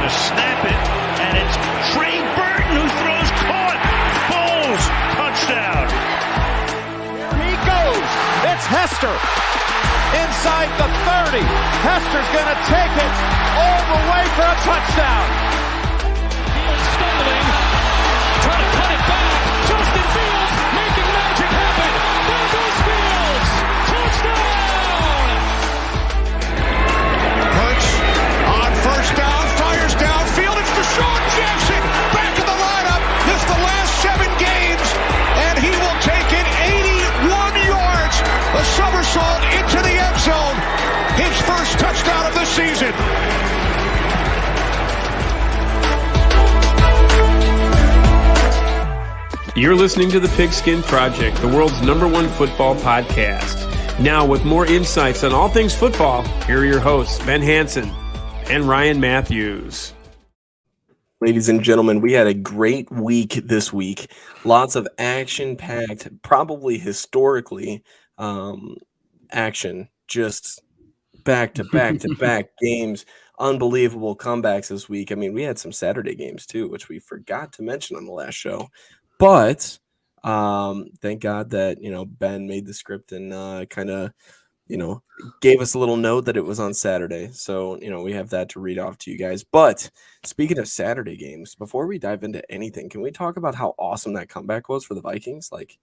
to snap it, and it's Trey Burton who throws caught. Foles, touchdown. Here he goes. It's Hester. Inside the 30. Hester's going to take it all the way for a touchdown. Fields stumbling, trying to cut it back. Justin Fields making magic happen. There goes Fields. Touchdown! Hurts on first down, fires downfield. It's Deshaun Jackson back in the lineup. It's the last 7 games, and he will take it 81 yards. A somersault into the end zone. His first touchdown of the season. You're listening to the Pigskin Project, the world's #1 football podcast. Now, with more insights on all things football, here are your hosts, Ben Hansen and Ryan Matthews. Ladies and gentlemen, we had a great week this week. Lots of action-packed, probably historically, action. Just back-to-back-to-back games. Unbelievable comebacks this week. I mean, we had some Saturday games too, which we forgot to mention on the last show. But thank God that, Ben made the script and kind of, gave us a little note that it was on Saturday. So, we have that to read off to you guys. But speaking of Saturday games, before we dive into anything, can we talk about how awesome that comeback was for the Vikings? Like,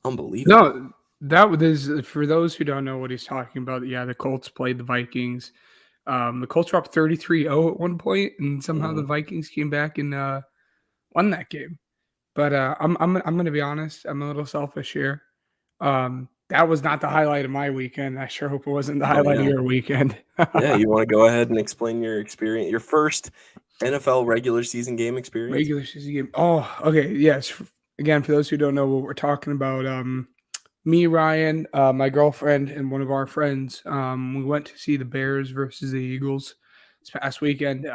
unbelievable. No, that was, for those who don't know what he's talking about, yeah, the Colts played the Vikings. The Colts were up 33-0 at one point, and somehow the Vikings came back and won that game. But I'm going to be honest. I'm a little selfish here. That was not the highlight of my weekend. I sure hope it wasn't the highlight of your weekend. Yeah, you want to go ahead and explain your experience, your first NFL regular season game experience? Regular season game. Oh, okay. Yes. Again, for those who don't know what we're talking about, me, Ryan, my girlfriend, and one of our friends, we went to see the Bears versus the Eagles this past weekend.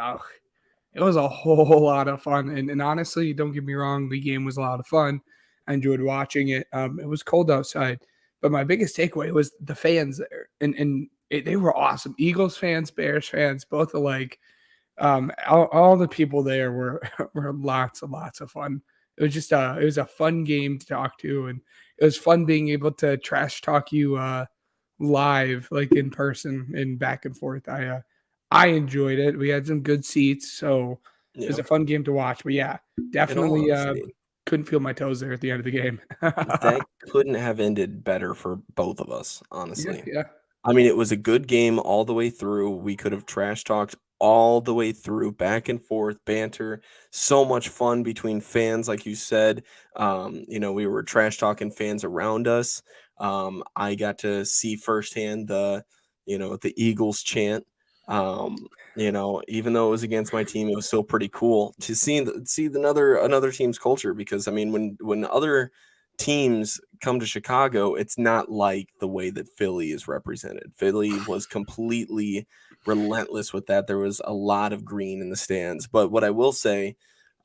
It was a whole lot of fun. And honestly, don't get me wrong, the game was a lot of fun. I enjoyed watching it. It was cold outside. But my biggest takeaway was the fans there. And they were awesome. Eagles fans, Bears fans, both alike. All the people there were lots of fun. It was just it was a fun game to talk to. And it was fun being able to trash talk you live, like in person and back and forth. I enjoyed it. We had some good seats, so it was a fun game to watch. But yeah, definitely couldn't feel my toes there at the end of the game. That couldn't have ended better for both of us, honestly. Yeah. I mean, it was a good game all the way through. We could have trash talked all the way through, back and forth, banter. So much fun between fans, like you said. We were trash talking fans around us. I got to see firsthand the Eagles chant. Even though it was against my team, it was still pretty cool to see another team's culture, because I mean, when other teams come to Chicago, it's not like the way that Philly is represented. Philly was completely relentless with that. There was a lot of green in the stands. But what I will say,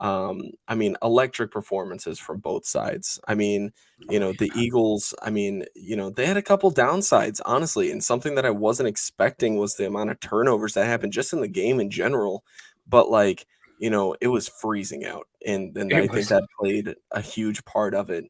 electric performances from both sides. I mean, the Eagles, they had a couple downsides, honestly. And something that I wasn't expecting was the amount of turnovers that happened just in the game in general. But it was freezing out. And I think that played a huge part of it.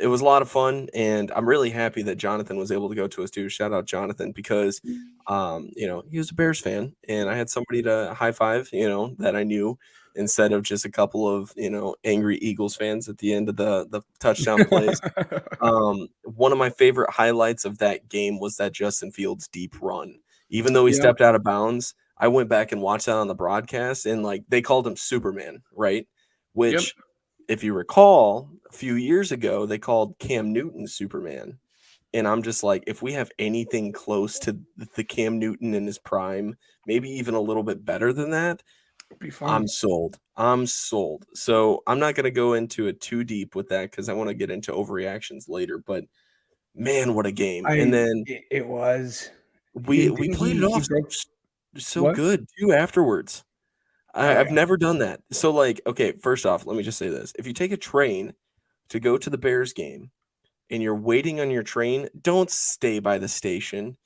It was a lot of fun, and I'm really happy that Jonathan was able to go to us too. Shout out Jonathan, because he was a Bears fan, and I had somebody to high five, that I knew, instead of just a couple of angry Eagles fans at the end of the touchdown plays. One of my favorite highlights of that game was that Justin Fields deep run. Even though he stepped out of bounds, I went back and watched that on the broadcast, and they called him Superman, right? Which, if you recall, a few years ago, they called Cam Newton Superman. And I'm just like, if we have anything close to the Cam Newton in his prime, maybe even a little bit better than that, be fun. I'm sold. So I'm not going to go into it too deep with that, because I want to get into overreactions later. But man, what a game. And then it was. We played it off so good too afterwards. I've never done that. So, okay, first off, let me just say this. If you take a train to go to the Bears game and you're waiting on your train, don't stay by the station.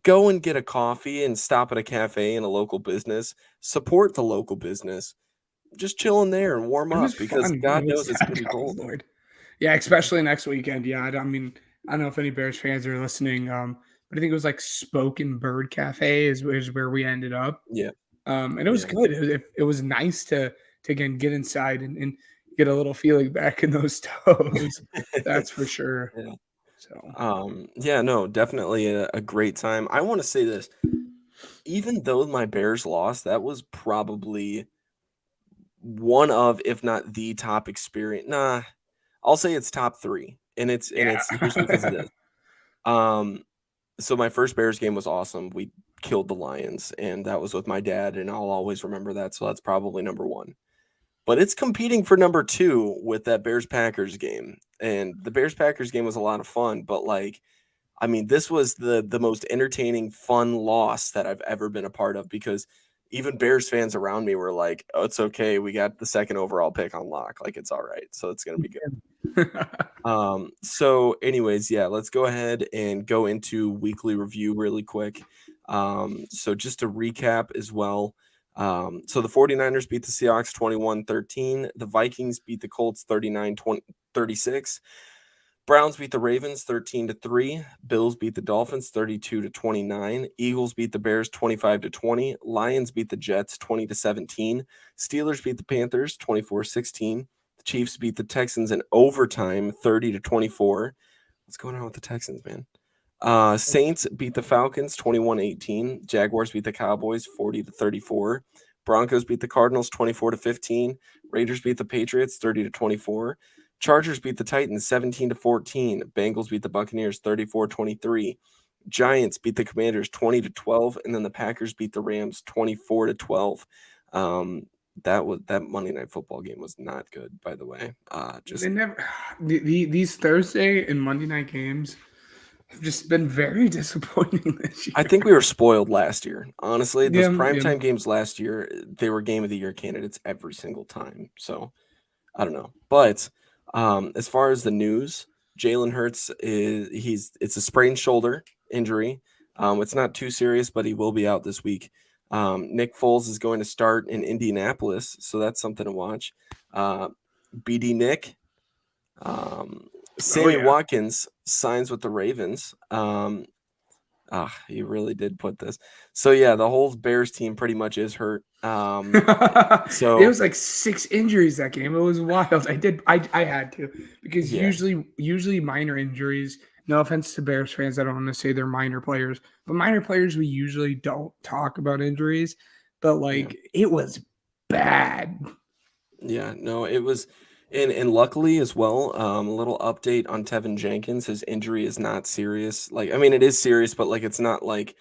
go and get a coffee and stop at a cafe in a local business, support the local business, just chill in there and warm It up was because fun. God It was knows it's going to be cold. Yeah, especially next weekend. Yeah, I mean, I don't know if any Bears fans are listening, but I think it was like Spoken Bird Cafe is where we ended up. Yeah. And it was Yeah. good. It was nice to again get inside and get a little feeling back in those toes. That's for sure. Yeah. So Yeah, no, definitely a great time. I want to say this. Even though my Bears lost, that was probably one of, if not the top experience. Nah, I'll say it's top 3. And it's here's because it yeah. is. Um, so my first Bears game was awesome. We killed the Lions, and that was with my dad, and I'll always remember that. So that's probably number 1. But it's competing for number 2 with that Bears Packers game. And the Bears Packers game was a lot of fun, but like I mean, this was the most entertaining, fun loss that I've ever been a part of because even Bears fans around me were like, "Oh, it's okay. We got the second overall pick on lock. Like it's all right. So it's gonna be good." So anyways, yeah, let's go ahead and go into weekly review really quick. So just to recap as well. So the 49ers beat the Seahawks 21-13. The Vikings beat the Colts 39-36. Browns beat the Ravens 13-3. Bills beat the Dolphins 32-29. Eagles beat the Bears 25-20. Lions beat the Jets 20-17. Steelers beat the Panthers 24-16. The Chiefs beat the Texans in overtime 30-24. What's going on with the Texans, man? Saints beat the Falcons 21-18. Jaguars beat the Cowboys 40-34. Broncos beat the Cardinals 24-15. Raiders beat the Patriots 30-24. Chargers beat the Titans 17-14. Bengals beat the Buccaneers 34-23. Giants beat the Commanders 20-12, and then the Packers beat the Rams 24-12. That Monday Night Football game was not good, by the way. They never these Thursday and Monday night games have just been very disappointing this year. I think we were spoiled last year. Honestly, those Yeah, primetime games last year, they were game of the year candidates every single time. So I don't know. But as far as the news, Jalen Hurts it's a sprained shoulder injury. It's not too serious, but he will be out this week. Nick Foles is going to start in Indianapolis, so that's something to watch. BD Nick, Sammy Watkins signs with the Ravens. He really did put this. So yeah, the whole Bears team pretty much is hurt. So it was like 6 injuries that game. It was wild. I had to because Yeah. usually minor injuries. No offense to Bears fans, I don't want to say they're minor players, but minor players we usually don't talk about injuries. But like it was bad. Yeah, no, it was, and luckily as well, a little update on Tevin Jenkins. His injury is not serious. Like, I mean, it is serious, but like it's not like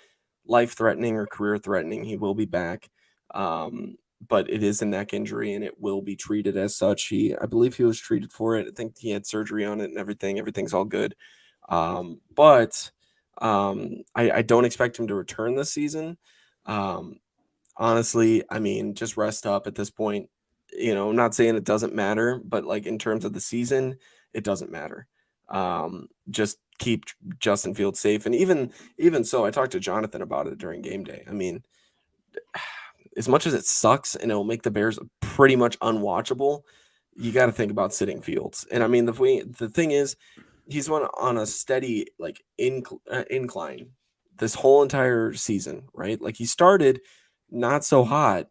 life-threatening or career-threatening. He will be back. But it is a neck injury and it will be treated as such. I believe he was treated for it. I think he had surgery on it and everything. Everything's all good. But I don't expect him to return this season. Honestly, I mean, just rest up at this point. I'm not saying it doesn't matter, but like in terms of the season, it doesn't matter. Just keep Justin Fields safe. And even so, I talked to Jonathan about it during game day. I mean, as much as it sucks and it'll make the Bears pretty much unwatchable, you got to think about sitting Fields. And I mean, the thing is, he's on a steady like incline this whole entire season, right? Like he started not so hot,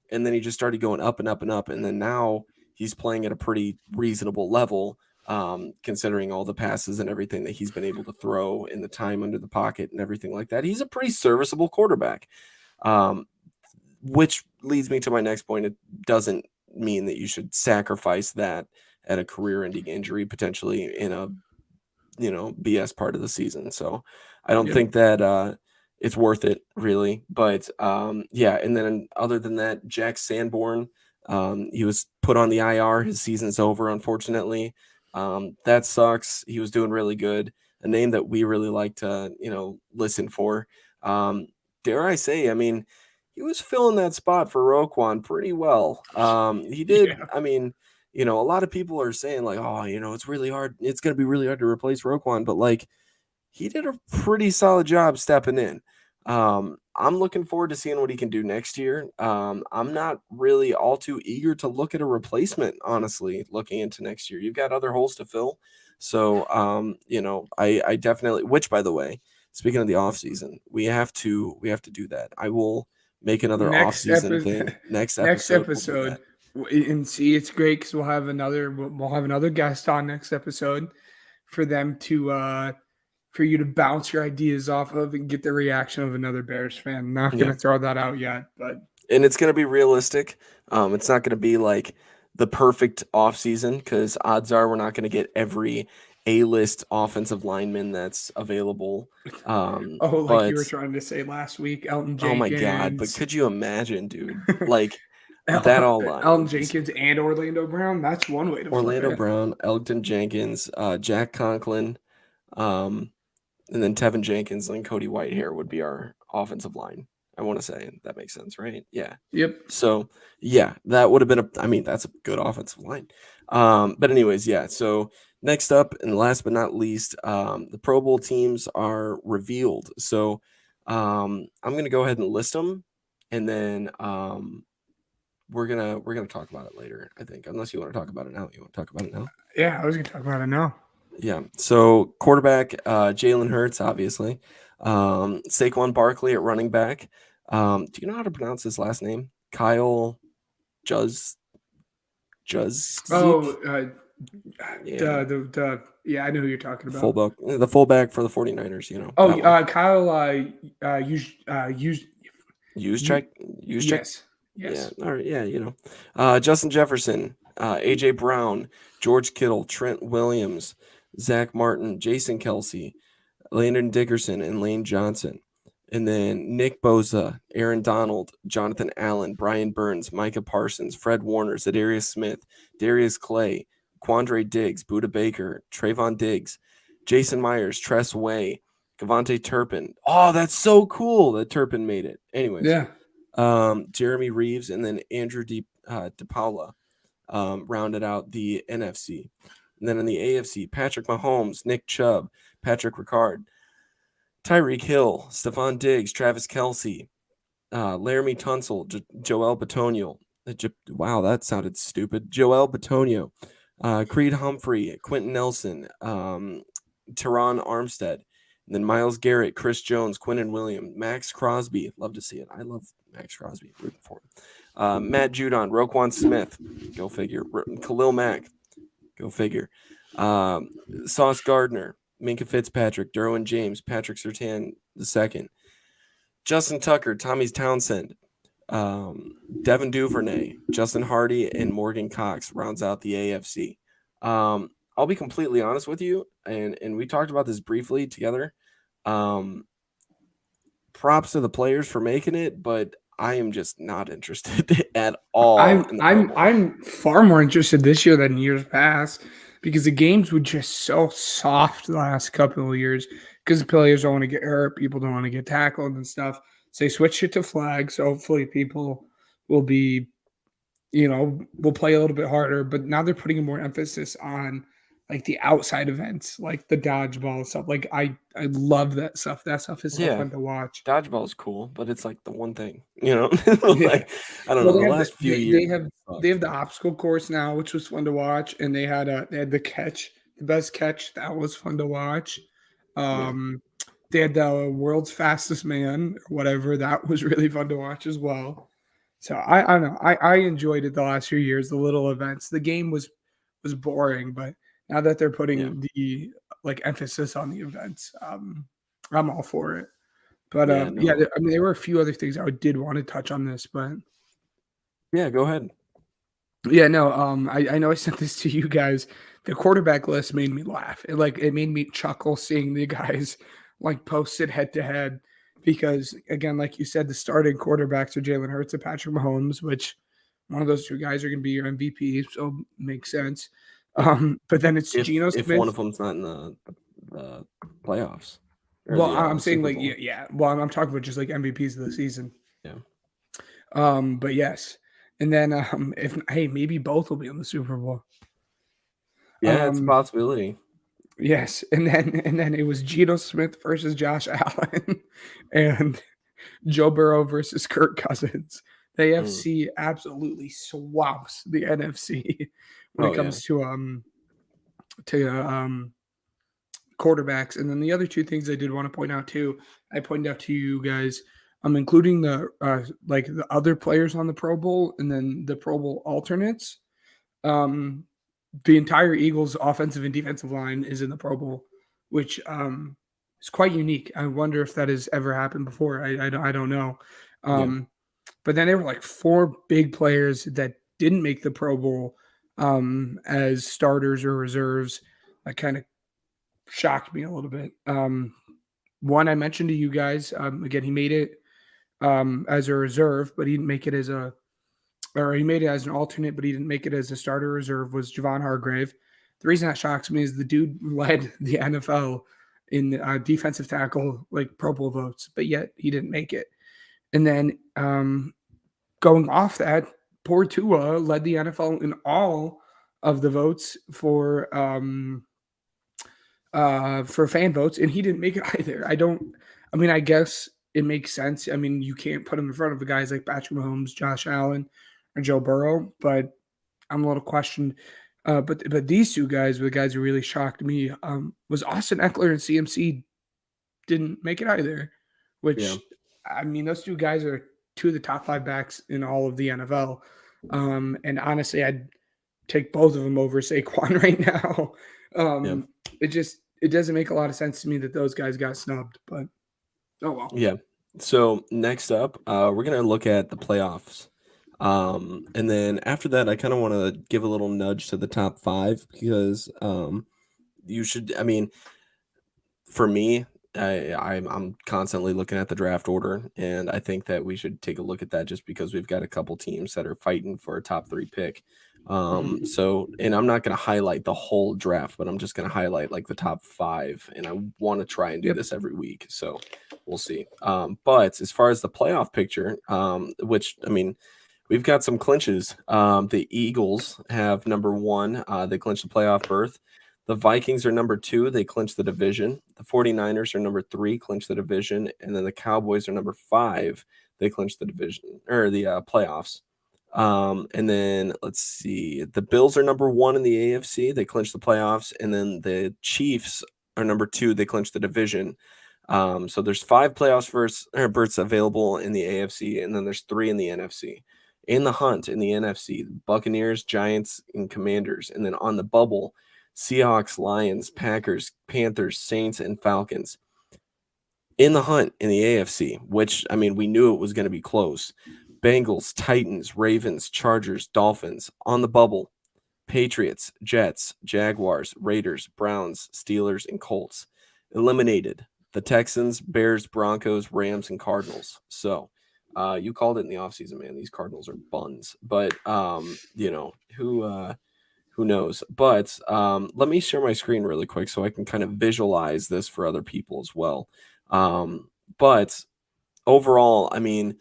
and then he just started going up and up and up, and then now he's playing at a pretty reasonable level, considering all the passes and everything that he's been able to throw in the time under the pocket and everything like that. He's a pretty serviceable quarterback, which leads me to my next point. It doesn't mean that you should sacrifice that at a career-ending injury potentially in a BS part of the season. So I don't think that it's worth it really. But yeah, and then other than that, Jack Sanborn, he was put on the IR. His season's over, unfortunately. That sucks. He was doing really good. A name that we really like to, listen for. Dare I say, I mean, he was filling that spot for Roquan pretty well. He did. Yeah. I mean, a lot of people are saying like, oh, it's really hard. It's going to be really hard to replace Roquan, but like he did a pretty solid job stepping in. I'm looking forward to seeing what he can do next year. I'm not really all too eager to look at a replacement, honestly, looking into next year. You've got other holes to fill. So, I definitely, which by the way, speaking of the off season, we have to do that. I will make another off season thing next episode. Next We'll do episode, and see, it's great because we'll have another guest on next episode for them to for you to bounce your ideas off of and get the reaction of another Bears fan. Not going to throw that out yet, but it's going to be realistic. It's not going to be like the perfect offseason because odds are we're not going to get every A-list offensive lineman that's available. you were trying to say last week, Elton Jenkins. Oh my God, but could you imagine, dude? Like that all line. Elton Jenkins and Orlando Brown, that's one way to Orlando Brown, Elton Jenkins, Jack Conklin, and then Tevin Jenkins and Cody Whitehair would be our offensive line. I want to say that makes sense, right? Yeah. Yep. So yeah, that would have been that's a good offensive line. But anyways, yeah. So next up and last but not least, the Pro Bowl teams are revealed. So I'm gonna go ahead and list them, and then we're gonna talk about it later. I think, unless you want to talk about it now. You want to talk about it now? Yeah, I was gonna talk about it now. Yeah. So quarterback, Jalen Hurts, obviously. Saquon Barkley at running back. Do you know how to pronounce his last name? Kyle Juz. Oh, I know who you're talking about. The fullback for the 49ers, you know. Oh, Kyle Juszczyk? Yes. Yeah. All right. Yeah, you know. Justin Jefferson, AJ Brown, George Kittle, Trent Williams, Zach Martin, Jason Kelsey, Landon Dickerson, and Lane Johnson. And then Nick Bosa, Aaron Donald, Jonathan Allen, Brian Burns, Micah Parsons, Fred Warner, Zadarius Smith, Darius Clay, Quandre Diggs, Budda Baker, Trayvon Diggs, Jason Myers, Tress Way, Cavante Turpin. Oh, that's so cool that Turpin made it. Anyways. Yeah. Jeremy Reeves, and then Andrew DePaula rounded out the NFC. And then in the AFC, Patrick Mahomes, Nick Chubb, Patrick Ricard, Tyreek Hill, Stephon Diggs, Travis Kelce, Laramie Tunsil, Joel Bitonio. Wow, that sounded stupid. Joel Bitonio, Creed Humphrey, Quentin Nelson, Teron Armstead, and then Myles Garrett, Chris Jones, Quinnen Williams, Max Crosby. Love to see it. I love Max Crosby. Rooting for him. Matt Judon, Roquan Smith. Go figure. Khalil Mack. Go figure. Sauce Gardner, Minka Fitzpatrick, Derwin James, Patrick Surtain II, Justin Tucker, Tommy Townsend, Devin Duvernay, Justin Hardy, and Morgan Cox rounds out the AFC. I'll be completely honest with you, and we talked about this briefly together. Props to the players for making it, but I am just not interested at all. I'm far more interested this year than years past because the games were just so soft the last couple of years because the players don't want to get hurt, people don't want to get tackled and stuff. So they switched it to flags. So hopefully people will be, will play a little bit harder. But now they're putting more emphasis on like the outside events, like the dodgeball and stuff. Like I love that stuff. That stuff is so fun to watch. Dodgeball is cool, but it's like the one thing, like, I don't know. The last few years, they have the obstacle course now, which was fun to watch, and they had the catch, the best catch. That was fun to watch. They had the world's fastest man or whatever. That was really fun to watch as well. So I don't know. I enjoyed it the last few years. The little events. The game was boring, but now that they're putting the emphasis on the events, I'm all for it. But I mean, there were a few other things I did want to touch on this, but yeah, go ahead. Yeah, no, I know I sent this to you guys. The quarterback list made me laugh. It made me chuckle seeing the guys posted head to head because again, like you said, the starting quarterbacks are Jalen Hurts and Patrick Mahomes, which one of those two guys are going to be your MVP, so makes sense. But then it's Geno Smith. If one of them's not in the playoffs. Well, I'm saying yeah. Well, I'm talking about just MVPs of the season. Yeah. But yes. And then maybe both will be in the Super Bowl. Yeah, it's a possibility. Yes, and then it was Geno Smith versus Josh Allen and Joe Burrow versus Kirk Cousins. The Mm. AFC absolutely swamps the NFC when it Oh yeah. comes to quarterbacks. And then the other two things I did want to point out too, I pointed out to you guys, including the like the other players on the Pro Bowl and then the Pro Bowl alternates. The entire Eagles offensive and defensive line is in the Pro Bowl, which is quite unique. I wonder if that has ever happened before. I don't know. Yeah. But then there were like 4 big players that didn't make the Pro Bowl as starters or reserves. That kind of shocked me a little bit. One I mentioned to you guys. Again, he made it as a reserve, but he didn't make it as he made it as an alternate, but he didn't make it as a starter reserve, was Javon Hargrave. The reason that shocks me is the dude led the NFL in defensive tackle, like Pro Bowl votes, but yet he didn't make it. And then going off that, poor Tua led the NFL in all of the votes for fan votes, and he didn't make it either. I guess it makes sense. I mean, you can't put him in front of the guys like Patrick Mahomes, Josh Allen, or Joe Burrow, but I'm a little questioned. But these two guys were the guys who really shocked me. Was Austin Eckler and CMC didn't make it either, which, Yeah. I mean, those two guys are 2 of the top 5 backs in all of the NFL. And honestly, I'd take both of them over Saquon right now. It doesn't make a lot of sense to me that those guys got snubbed, but oh well. Yeah. So next up, we're gonna look at the playoffs. And then after that, I kind of want to give a little nudge to the top 5 because you should. I mean, for me, I'm constantly looking at the draft order, and I think that we should take a look at that just because we've got a couple teams that are fighting for a top 3 pick. So, and I'm not going to highlight the whole draft, but I'm just going to highlight like the top 5, and I want to try and do this every week. So we'll see. But as far as the playoff picture, which, I mean, we've got some clinches. The Eagles have number 1. They clinched the playoff berth. The Vikings are number 2. They clinched the division. The 49ers are number 3, clinched the division. And then the Cowboys are number 5. They clinched the division or the playoffs. And then let's see. The Bills are number 1 in the AFC. They clinched the playoffs. And then the Chiefs are number 2. They clinched the division. So there's 5 playoffs berths available in the AFC, and then there's 3 in the NFC. In the hunt in the NFC, Buccaneers, Giants, and Commanders. And then on the bubble, Seahawks, Lions, Packers, Panthers, Saints, and Falcons. In the hunt in the AFC, which, I mean, we knew it was going to be close. Bengals, Titans, Ravens, Chargers, Dolphins. On the bubble, Patriots, Jets, Jaguars, Raiders, Browns, Steelers, and Colts. Eliminated, the Texans, Bears, Broncos, Rams, and Cardinals. So you called it in the offseason, man. These Cardinals are buns. But, you know, who knows? But let me share my screen really quick so I can kind of visualize this for other people as well. But overall, I mean,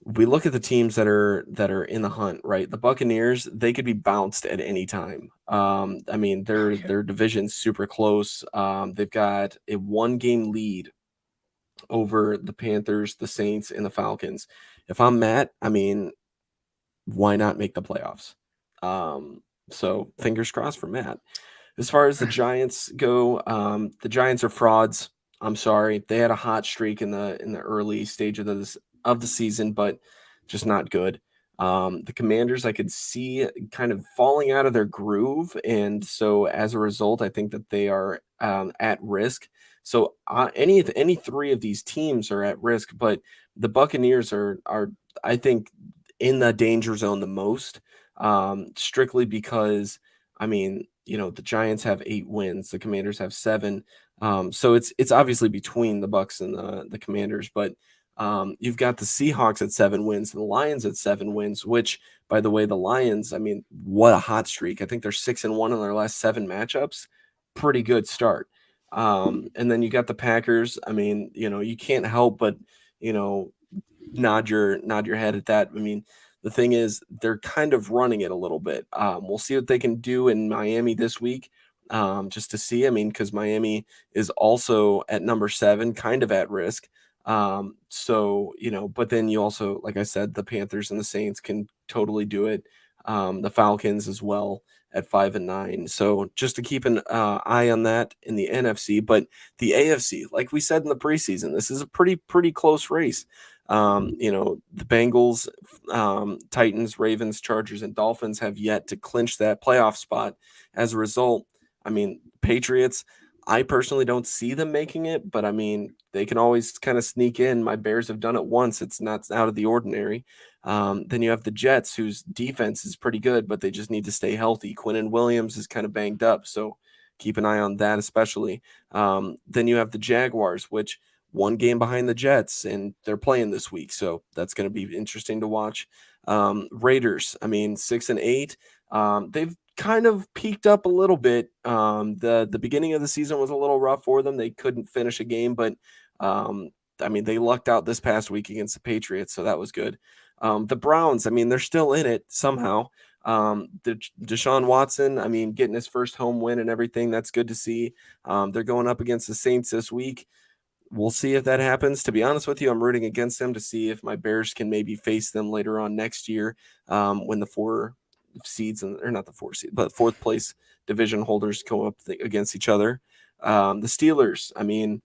we look at the teams that are in the hunt, right? The Buccaneers, they could be bounced at any time. I mean, their division's super close. They've got a 1-game lead over the Panthers, the Saints, and the Falcons. If I'm Matt, I mean, why not make the playoffs? So fingers crossed for Matt. As far as the Giants go, the Giants are frauds. I'm sorry. They had a hot streak in the early stage of the season, but just not good. The Commanders, I could see kind of falling out of their groove, and so as a result, I think that they are at risk. So any 3 of these teams are at risk, but the Buccaneers are I think in the danger zone the most, strictly because, I mean, you know, the Giants have 8 wins, the Commanders have 7. So it's obviously between the Bucs and the Commanders, but you've got the Seahawks at 7 wins, and the Lions at 7 wins, which, by the way, the Lions, I mean, what a hot streak. I think they're 6-1 in their last 7 matchups. Pretty good start. And then you got the Packers. I mean, you know, you can't help but, you know, nod your head at that. I mean, the thing is, they're kind of running it a little bit. We'll see what they can do in Miami this week. just to see. I mean, because Miami is also at number 7, kind of at risk. So, but then you also, like I said, the Panthers and the Saints can totally do it. The Falcons as well at 5 and 9. So just to keep an eye on that in the NFC, but the AFC, like we said in the preseason, this is a pretty close race. The Bengals, Titans, Ravens, Chargers, and Dolphins have yet to clinch that playoff spot. As a result, I mean, Patriots, I personally don't see them making it, but I mean, they can always kind of sneak in. My Bears have done it once. It's not out of the ordinary. Then you have the Jets, whose defense is pretty good, but they just need to stay healthy. Quinnen Williams is kind of banged up, so keep an eye on that especially. Then you have the Jaguars, which one game behind the Jets, and they're playing this week, so that's going to be interesting to watch. Raiders, I mean, 6 and 8. They've kind of peaked up a little bit. The beginning of the season was a little rough for them. They couldn't finish a game, but I mean, they lucked out this past week against the Patriots, so that was good. The Browns, I mean, they're still in it somehow. Deshaun Watson, I mean, getting his first home win and everything, that's good to see. They're going up against the Saints this week. We'll see if that happens. To be honest with you, I'm rooting against them to see if my Bears can maybe face them later on next year when the 4 seeds, or not the 4 seed, but 4th place division holders go up against each other. The Steelers, I mean,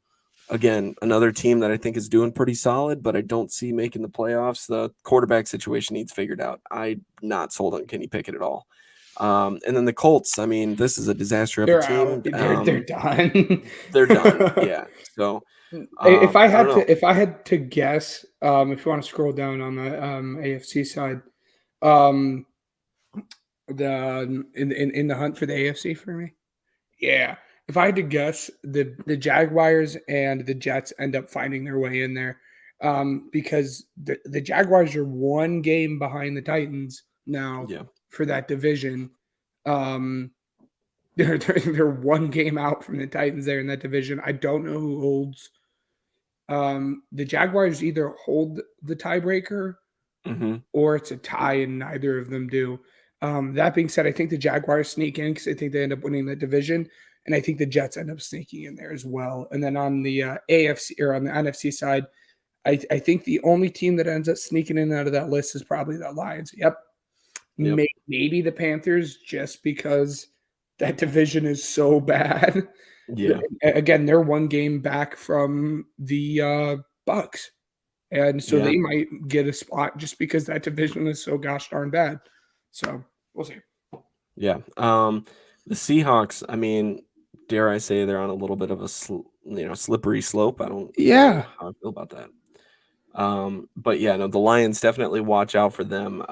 again, another team that I think is doing pretty solid, but I don't see making the playoffs. The quarterback situation needs figured out. I'm not sold on Kenny Pickett at all. And then the Colts, I mean, this is a disaster of a team. They're done. They're done. Yeah. So if I had to guess, if you want to scroll down on the AFC side, in the hunt for the AFC for me, yeah. If I had to guess, the Jaguars and the Jets end up finding their way in there, because the Jaguars are 1 game behind the Titans now for that division. They're 1 game out from the Titans there in that division. I don't know who holds. The Jaguars either hold the tiebreaker or it's a tie, and neither of them do. That being said, I think the Jaguars sneak in because I think they end up winning the division, and I think the Jets end up sneaking in there as well. And then on the AFC or on the NFC side, I think the only team that ends up sneaking in out of that list is probably the Lions. Yep. Maybe the Panthers, just because that division is so bad. Yeah. Again, they're 1 game back from the Bucks. And so they might get a spot just because that division is so gosh darn bad. So we'll see. Yeah. The Seahawks, I mean, dare I say they're on a little bit of a slippery slope. I don't know how I feel about that. But yeah, no, the Lions, definitely watch out for them.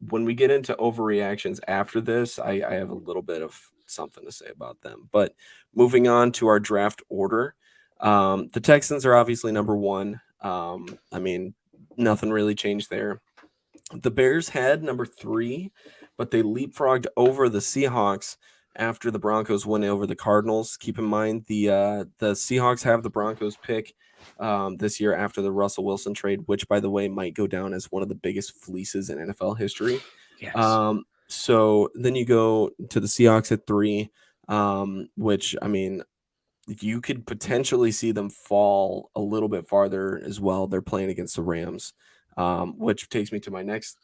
When we get into overreactions after this, I have a little bit of something to say about them. But moving on to our draft order, the Texans are obviously number 1. I mean, nothing really changed there. The Bears had number 3, but they leapfrogged over the Seahawks after the Broncos went over the Cardinals. Keep in mind the Seahawks have the Broncos pick this year after the Russell Wilson trade, which, by the way, might go down as one of the biggest fleeces in NFL history. Yes. So then you go to the Seahawks at 3, which, I mean, you could potentially see them fall a little bit farther as well. They're playing against the Rams, which takes me to my next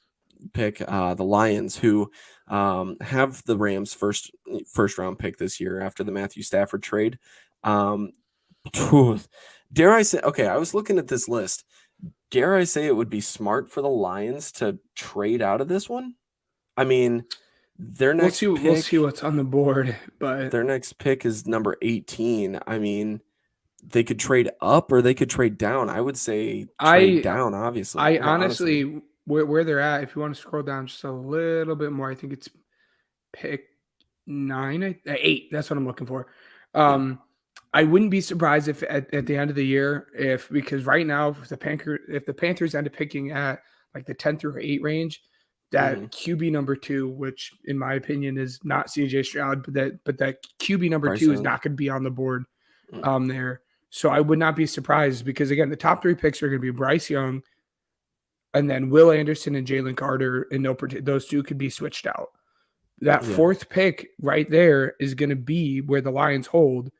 pick, the Lions, who have the Rams first round pick this year after the Matthew Stafford trade. Dare I say, okay, I was looking at this list. Dare I say it would be smart for the Lions to trade out of this one? I mean, their next pick, we'll see what's on the board, but their next pick is number 18. I mean, they could trade up or they could trade down. I would say trade down, obviously. I honestly, where they're at, if you want to scroll down just a little bit more, I think it's pick 8. That's what I'm looking for. I wouldn't be surprised if at the end of the year, because right now, if the Panthers end up picking at like the 10 through 8 range, that QB number 2, which in my opinion is not CJ Stroud, but that QB number 2 is not going to be on the board there. So I would not be surprised, because again, the top 3 picks are going to be Bryce Young, and then Will Anderson and Jalen Carter, and those 2 could be switched out. That fourth pick right there is going to be where the Lions hold.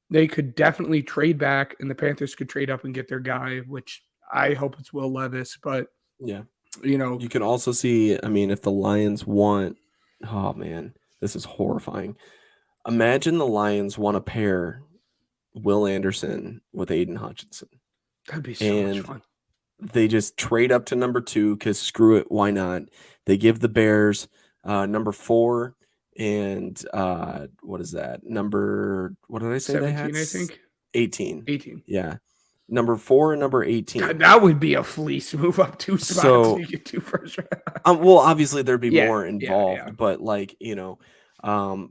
They could definitely trade back, and the Panthers could trade up and get their guy, which I hope it's Will Levis. But, you can also see, I mean, if the Lions want, oh man, this is horrifying. Imagine the Lions want to pair Will Anderson with Aiden Hutchinson. That'd be so much fun. They just trade up to number 2 because screw it, why not? They give the Bears number 4 and what is that? What did I say 17, they had? I think. 18. Yeah. Number 4 and number 18. God, that would be a fleece move up 2 spots so you get 2 first round. Well, obviously there'd be more involved, but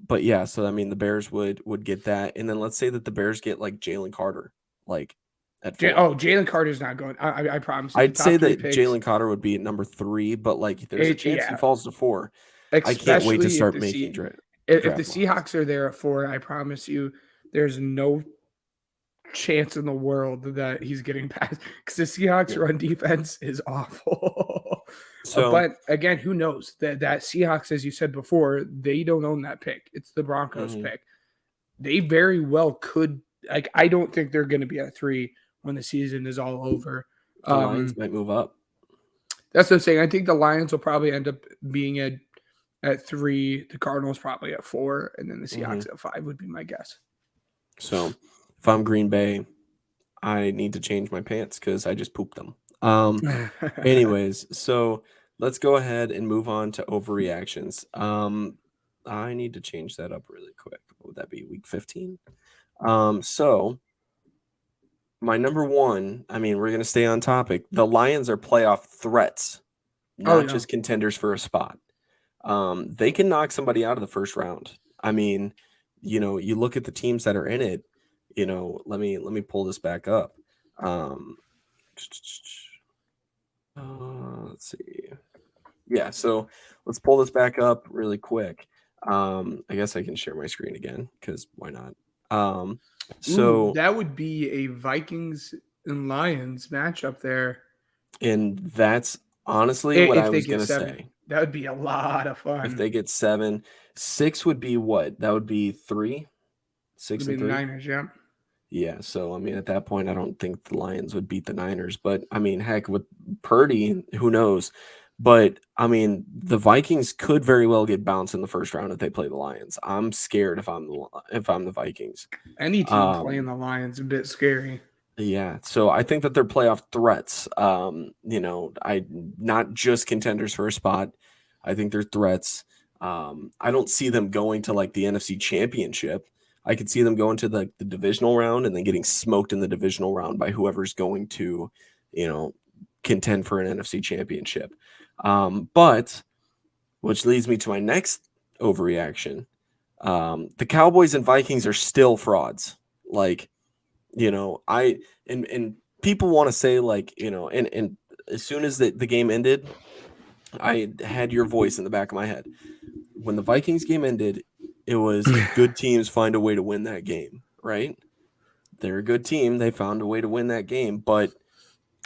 but yeah, so I mean the Bears would get that, and then let's say that the Bears get like Jalen Carter, like at 4. Jalen Carter's not going. I promise. I'd say that Jalen Carter would be at number 3, but like there's a chance he falls to 4. I can't wait to start making draft. If the Seahawks are there at 4, I promise you, there's no chance in the world that he's getting past because the Seahawks run defense is awful. But again, who knows? That Seahawks, as you said before, they don't own that pick. It's the Broncos pick. They very well could. Like, I don't think they're going to be at 3 when the season is all over. The Lions might move up. That's what I'm saying. I think the Lions will probably end up being at 3, the Cardinals probably at 4, and then the Seahawks at 5 would be my guess. So if I'm Green Bay, I need to change my pants because I just pooped them. Anyways, so let's go ahead and move on to overreactions. I need to change that up really quick. What would that be? Week 15? So my number 1, I mean, we're going to stay on topic. The Lions are playoff threats, not just contenders for a spot. They can knock somebody out of the first round. I mean, you look at the teams that are in it, let me pull this back up. Let's see. Yeah, so let's pull this back up really quick. I guess I can share my screen again because why not? So that would be a Vikings and Lions matchup there. And that's honestly what I was going to say. That would be a lot of fun. If they get 7, 6 would be what? That would be 3? 6 and 3? The Niners, yeah. Yeah, so I mean, at that point, I don't think the Lions would beat the Niners. But I mean, heck, with Purdy, who knows? But I mean, the Vikings could very well get bounced in the first round if they play the Lions. I'm scared if I'm the Vikings. Any team playing the Lions is a bit scary. Yeah, so I think that they're playoff threats. I not just contenders for a spot. I think they're threats. I don't see them going to like the NFC Championship. I could see them going to the divisional round and then getting smoked in the divisional round by whoever's going to, contend for an NFC Championship. But which leads me to my next overreaction. The Cowboys and Vikings are still frauds. Like, and people want to say like, and as soon as the game ended, I had your voice in the back of my head. When the Vikings game ended, it was good teams find a way to win that game, right? They're a good team. They found a way to win that game, but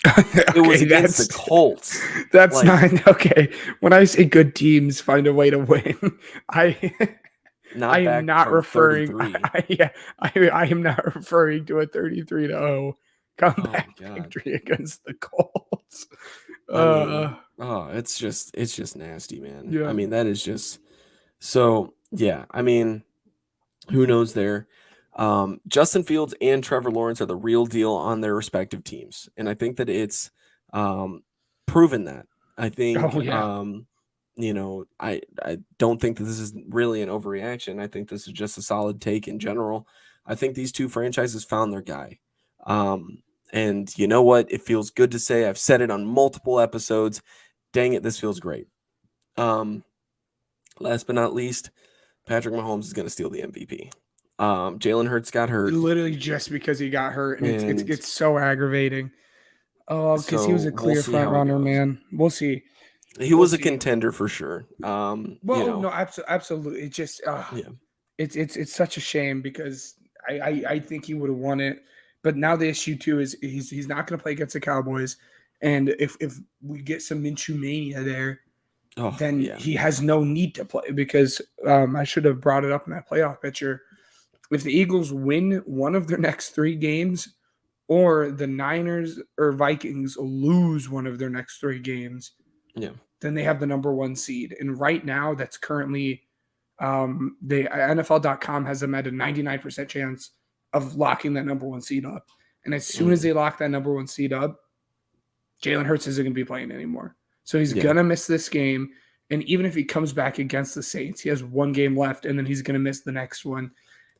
it was against the Colts. That's not okay. When I say good teams find a way to win, I am not referring. I am not referring to a 33-0 comeback victory against the Colts. It's just nasty, man. Yeah. I mean, that is just so. Yeah, I mean, who knows there? Justin Fields and Trevor Lawrence are the real deal on their respective teams, and I think that it's proven that. I think. I don't think that this is really an overreaction. I think this is just a solid take in general. I think these two franchises found their guy. And you know what? It feels good to say. I've said it on multiple episodes. Dang it, this feels great. Last but not least, Patrick Mahomes is going to steal the MVP. Jalen Hurts got hurt. Literally just because he got hurt. And it's so aggravating. Oh, because he was a clear front runner, man. We'll see. He was a contender for sure. No, absolutely. It just, it's such a shame because I think he would have won it. But now the issue too is he's not going to play against the Cowboys, and if we get some Minshew mania there, then he has no need to play because I should have brought it up in that playoff picture. If the Eagles win one of their next 3 games or the Niners or Vikings lose one of their next 3 games, then they have the number 1 seed. And right now that's currently the NFL.com has them at a 99% chance of locking that number 1 seed up. And as soon as they lock that number 1 seed up, Jalen Hurts isn't going to be playing anymore. So he's going to miss this game. And even if he comes back against the Saints, he has 1 game left, and then he's going to miss the next one.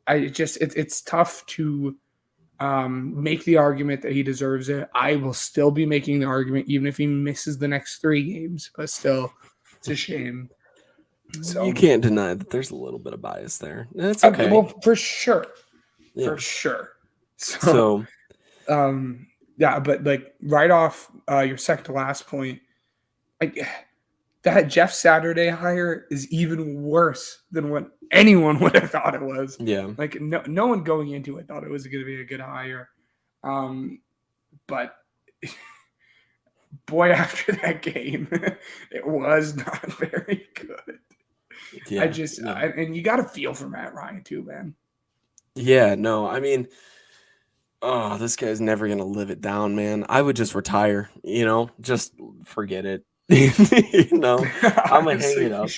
It's tough to make the argument that he deserves it. I will still be making the argument even if he misses the next 3 games, but still, it's a shame. So you can't deny that there's a little bit of bias there. That's okay. Well, for sure. Yeah. For sure. So but like right off your second to last point, like that Jeff Saturday hire is even worse than what anyone would have thought it was. Yeah. Like no one going into it thought it was going to be a good hire. But boy, after that game, it was not very good. Yeah, and you got to feel for Matt Ryan too, man. Yeah, no, I mean, this guy's never going to live it down, man. I would just retire, just forget it. I'm going to hang it up.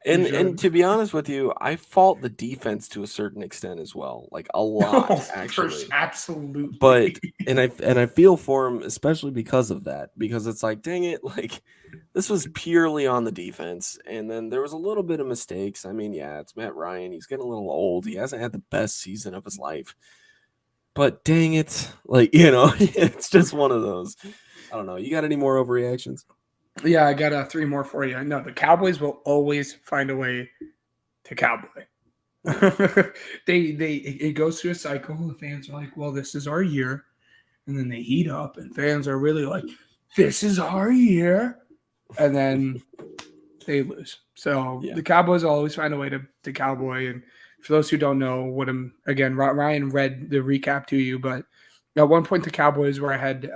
And to be honest with you, I fault the defense to a certain extent as well, like a lot, actually. Absolutely. But and I feel for him, especially because of that, because it's like, dang it, like this was purely on the defense, and then there was a little bit of mistakes. I mean, yeah, it's Matt Ryan. He's getting a little old. He hasn't had the best season of his life. But dang it, like it's just one of those. I don't know. You got any more overreactions? Yeah, I got 3 more for you. I know the Cowboys will always find a way to cowboy. It goes through a cycle. The fans are like, well, this is our year. And then they heat up and fans are really like, this is our year. And then they lose. So the Cowboys will always find a way to cowboy. And for those who don't know again, Ryan read the recap to you, but at one point the Cowboys were ahead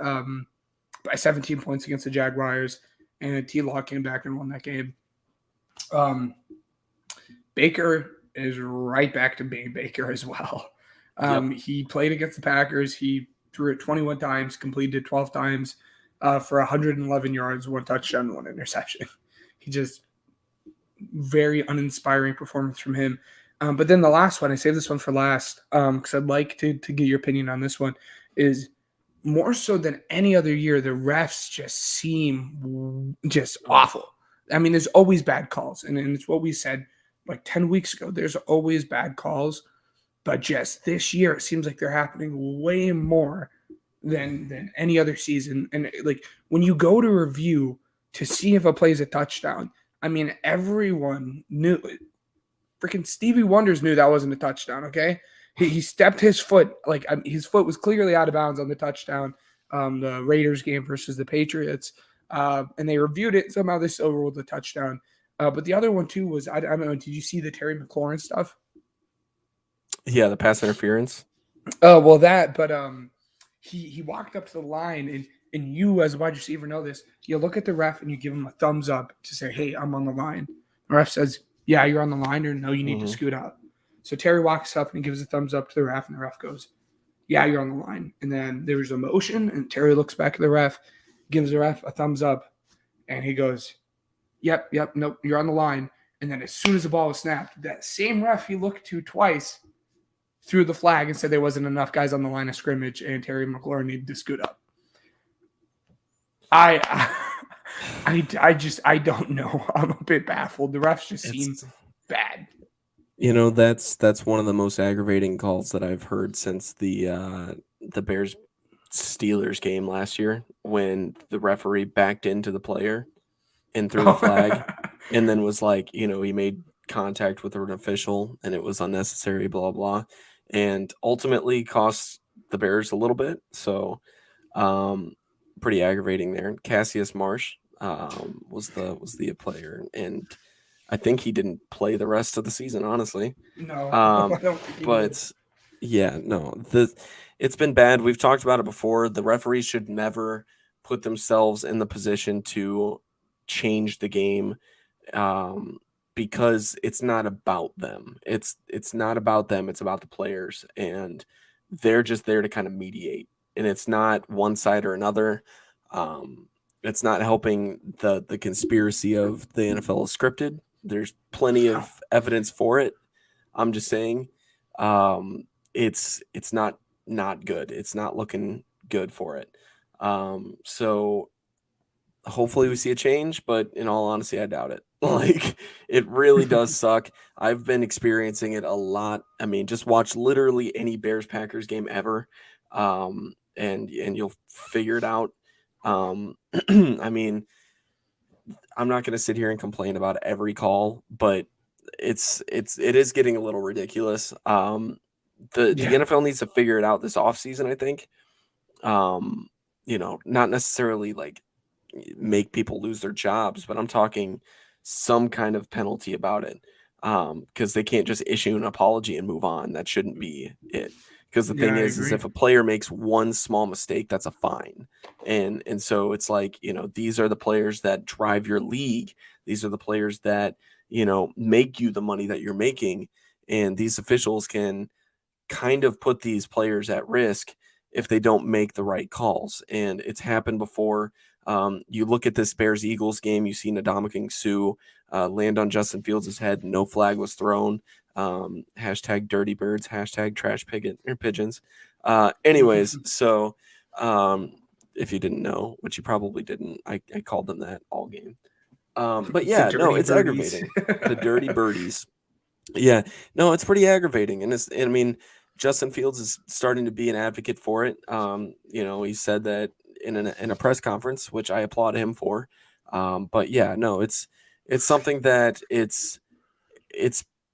by 17 points against the Jaguars. And T-Law came back and won that game. Baker is right back to being Baker as well. He played against the Packers. He threw it 21 times, completed 12 times for 111 yards, 1 touchdown, 1 interception. He just very uninspiring performance from him. But then the last one, I saved this one for last because I'd like to get your opinion on this one, is more so than any other year, the refs just seem just awful. I mean, there's always bad calls. And it's what we said like 10 weeks ago. There's always bad calls. But just this year, it seems like they're happening way more than any other season. And like when you go to review to see if a play is a touchdown, I mean, everyone knew. Freaking Stevie Wonders knew that wasn't a touchdown, okay? He stepped his foot, like his foot was clearly out of bounds on the touchdown, the Raiders game versus the Patriots, and they reviewed it. Somehow they still ruled the touchdown. But the other one too was, I don't know, did you see the Terry McLaurin stuff? Yeah, the pass interference. Oh, well, that, but he walked up to the line, and you as a wide receiver know this. You look at the ref and you give him a thumbs up to say, hey, I'm on the line. The ref says, yeah, you're on the line, or no, you need to scoot out. So Terry walks up and he gives a thumbs up to the ref, and the ref goes, yeah, you're on the line. And then there's a motion, and Terry looks back at the ref, gives the ref a thumbs up, and he goes, yep, nope, you're on the line. And then as soon as the ball was snapped, that same ref he looked to twice threw the flag and said there wasn't enough guys on the line of scrimmage, and Terry McLaurin needed to scoot up. I don't know. I'm a bit baffled. The refs just seem bad. That's one of the most aggravating calls that I've heard since the Bears Steelers game last year, when the referee backed into the player and threw the flag and then was like, he made contact with an official and it was unnecessary, blah, blah, and ultimately cost the Bears a little bit. So pretty aggravating there. Cassius Marsh was the player, and I think he didn't play the rest of the season, honestly. No, I don't think he but yeah, no, it's been bad. We've talked about it before. The referees should never put themselves in the position to change the game, because it's not about them. It's not about them. It's about the players, and they're just there to kind of mediate. And it's not one side or another. It's not helping the conspiracy of the NFL is scripted. There's plenty of evidence for it. I'm just saying, it's not good. It's not looking good for it. So hopefully we see a change, but in all honesty, I doubt it. Like, it really does suck. I've been experiencing it a lot. I mean, just watch literally any Bears Packers game ever, and you'll figure it out. I mean, I'm not going to sit here and complain about every call, but it is getting a little ridiculous. The NFL needs to figure it out this offseason, I think. Not necessarily like make people lose their jobs, but I'm talking some kind of penalty about it, because they can't just issue an apology and move on. That shouldn't be it. Because the thing is if a player makes one small mistake, that's a fine. And so it's like, these are the players that drive your league. These are the players that, make you the money that you're making. And these officials can kind of put these players at risk if they don't make the right calls. And it's happened before. You look at this Bears-Eagles game, you see Ndamukong Suh land on Justin Fields' head. No flag was thrown. Hashtag dirty birds, hashtag trash pigeons. Anyways, so if you didn't know, which you probably didn't, I called them that all game. But yeah, no, it's birdies. Aggravating. The dirty birdies. Yeah, no, it's pretty aggravating. And I mean, Justin Fields is starting to be an advocate for it. He said that in a press conference, which I applaud him for. But yeah, no, it's something that it's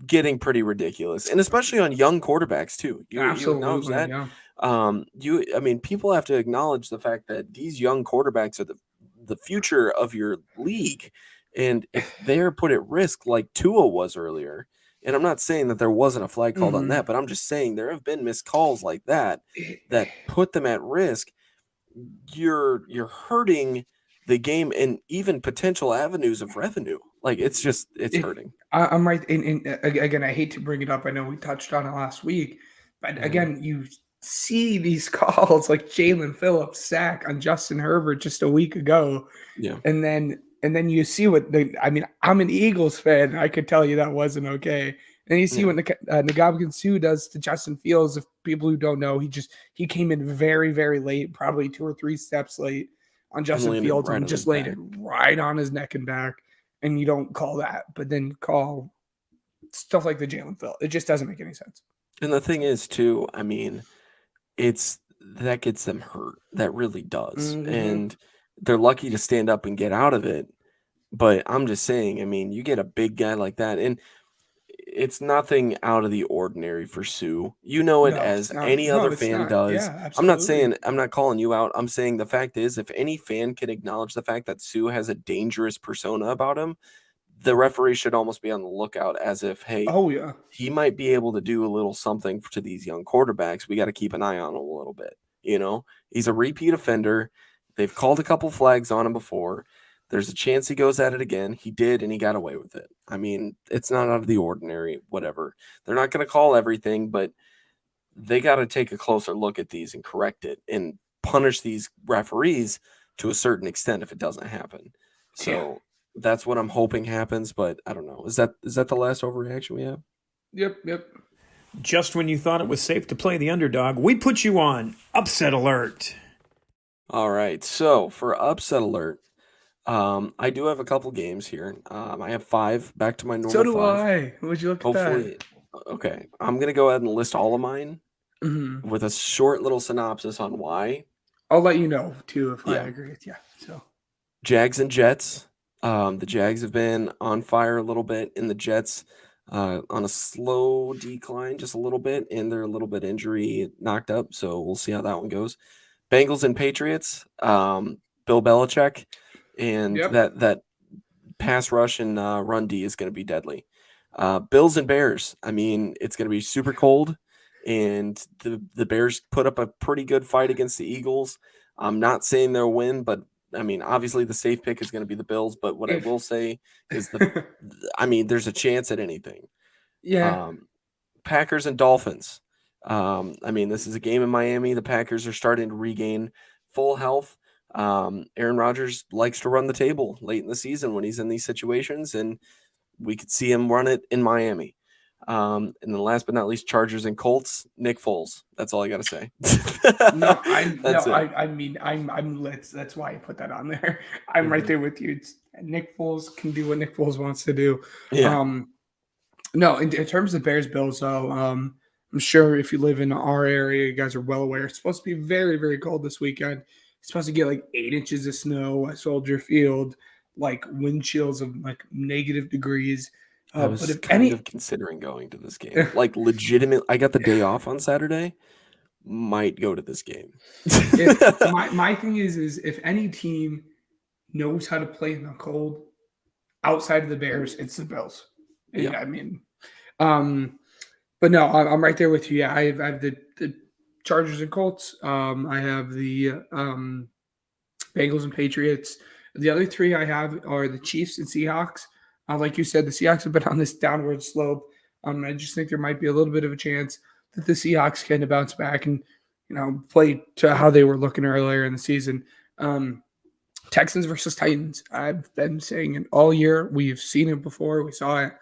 getting pretty ridiculous, and especially on young quarterbacks too. You acknowledge that. Yeah. People have to acknowledge the fact that these young quarterbacks are the future of your league, and if they're put at risk like Tua was earlier, and I'm not saying that there wasn't a flag called on that, but I'm just saying there have been missed calls like that put them at risk. You're hurting the game and even potential avenues of revenue. Like, it's hurting. I'm right. And again, I hate to bring it up. I know we touched on it last week, but again, you see these calls like Jalen Phillips sack on Justin Herbert just a week ago. Yeah. And then you see what I'm an Eagles fan. I could tell you that wasn't okay. And you see what Ndamukong Suh does to Justin Fields. If people who don't know, he came in very, very late, probably 2 or 3 steps late on Justin Fields, and just laid it right on his neck and back. And you don't call that, but then call stuff like the Jalen Phillips. It just doesn't make any sense. And the thing is, too, I mean, that gets them hurt. That really does. And they're lucky to stand up and get out of it. But I'm just saying, I mean, you get a big guy like that, and it's nothing out of the ordinary for Suh. You know it as any other fan does. Yeah, I'm not saying, I'm not calling you out. I'm saying the fact is, if any fan can acknowledge the fact that Suh has a dangerous persona about him, the referee should almost be on the lookout, as if, hey, he might be able to do a little something to these young quarterbacks. We got to keep an eye on him a little bit. He's a repeat offender. They've called a couple flags on him before. There's a chance he goes at it again. He did, and he got away with it. I mean, it's not out of the ordinary, whatever. They're not going to call everything, but they got to take a closer look at these and correct it and punish these referees to a certain extent if it doesn't happen. So that's what I'm hoping happens, but I don't know. Is that the last overreaction we have? Yep. Just when you thought it was safe to play the underdog, we put you on Upset Alert. All right, so for Upset Alert, I do have a couple games here. I have 5, back to my normal 5. So do I. Would you look at that? Okay. I'm going to go ahead and list all of mine with a short little synopsis on why. I'll let you know, too, if I agree with you. So, Jags and Jets. The Jags have been on fire a little bit, and the Jets on a slow decline just a little bit, and they're a little bit injury knocked up, so we'll see how that one goes. Bengals and Patriots. Bill Belichick. And that pass rush and run D is going to be deadly. Bills and Bears. I mean, it's going to be super cold, and the Bears put up a pretty good fight against the Eagles. I'm not saying they'll win, but I mean, obviously the safe pick is going to be the Bills, but what I will say is there's a chance at anything. Yeah. Packers and Dolphins. This is a game in Miami. The Packers are starting to regain full health. Aaron Rodgers likes to run the table late in the season when he's in these situations, and we could see him run it in Miami. And then last but not least, Chargers and Colts. Nick Foles. That's all I got to say. That's why I put that on there. I'm right there with you. Nick Foles can do what Nick Foles wants to do. Yeah. In terms of Bears Bills, though, I'm sure if you live in our area, you guys are well aware. It's supposed to be very, very cold this weekend. It's supposed to get like 8 inches of snow at Soldier Field, like wind chills of like negative degrees. I was kind of considering going to this game. Like legitimate. I got the day off on Saturday. Might go to this game. My thing is if any team knows how to play in the cold outside of the Bears, it's the Bills. Yeah. I mean, but no, I'm right there with you. Yeah, I have the Chargers and Colts. I have the Bengals and Patriots. The other 3 I have are the Chiefs and Seahawks. Like you said, the Seahawks have been on this downward slope. I just think there might be a little bit of a chance that the Seahawks can bounce back and, play to how they were looking earlier in the season. Texans versus Titans. I've been saying it all year. We've seen it before. We saw it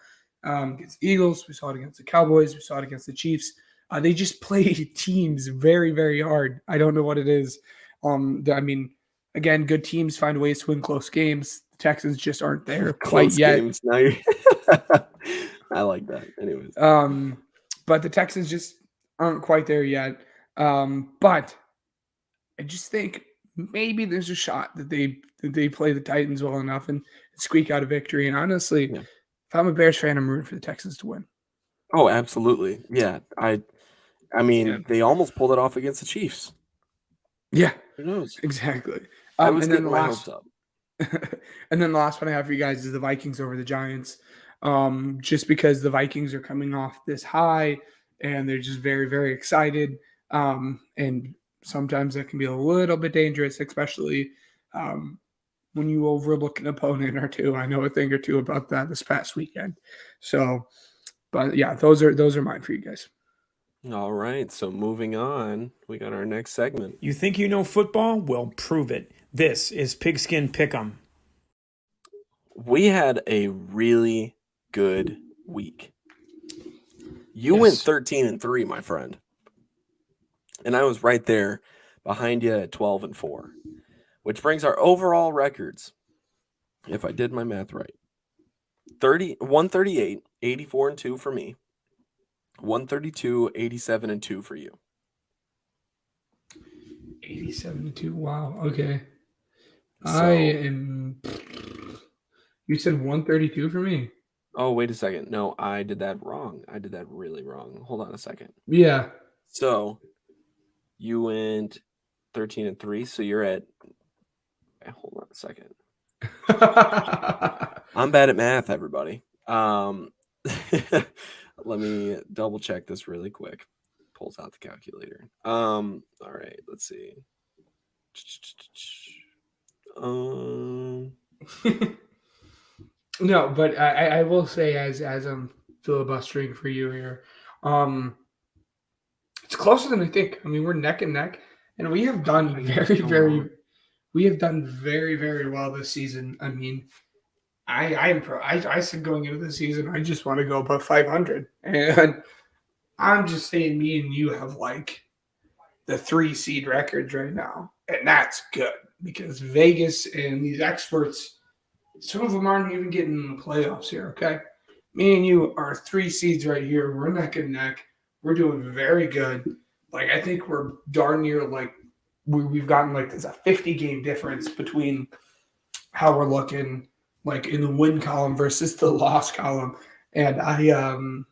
against the Eagles. We saw it against the Cowboys. We saw it against the Chiefs. They just play teams very, very hard. I don't know what it is. Again, good teams find ways to win close games. The Texans just aren't there quite yet. Games. Now I like that. Anyways. But the Texans just aren't quite there yet. But I just think maybe there's a shot that they play the Titans well enough and squeak out a victory. And honestly, if I'm a Bears fan, I'm rooting for the Texans to win. Oh, absolutely. Yeah. They almost pulled it off against the Chiefs. Yeah. Who knows? Exactly. I was getting my hopes up. And then the last one I have for you guys is the Vikings over the Giants. Just because the Vikings are coming off this high and they're just very, very excited. And sometimes that can be a little bit dangerous, especially when you overlook an opponent or two. I know a thing or two about that this past weekend. So, but yeah, those are mine for you guys. All right. So moving on, we got our next segment. You think you know football? Well, prove it. This is Pigskin Pick'em. We had a really good week. You went 13-3, my friend. And I was right there behind you at 12-4, which brings our overall records, if I did my math right, 138, 84-2 for me, 132, 87-2 for you. 87-2. Wow. Okay. So, you said 132 for me. Oh, wait a second. No, I did that wrong. I did that really wrong. Hold on a second. Yeah. So you went 13-3. So you're at. Hold on a second. I'm bad at math, everybody. Let me double check this really quick. Pulls out the calculator. All right. Let's see. No, but I will say as I'm filibustering for you here, it's closer than I think. I mean, we're neck and neck, and we have done very, very well this season. I mean, I said going into the season, I just want to go above 500, and I'm just saying, me and you have like the 3 seed records right now, and that's good because Vegas and these experts. Some of them aren't even getting in the playoffs here, okay? Me and you are 3 seeds right here. We're neck and neck. We're doing very good. Like, I think we're darn near, like, we've gotten, like, there's a 50-game difference between how we're looking, like, in the win column versus the loss column. And I'm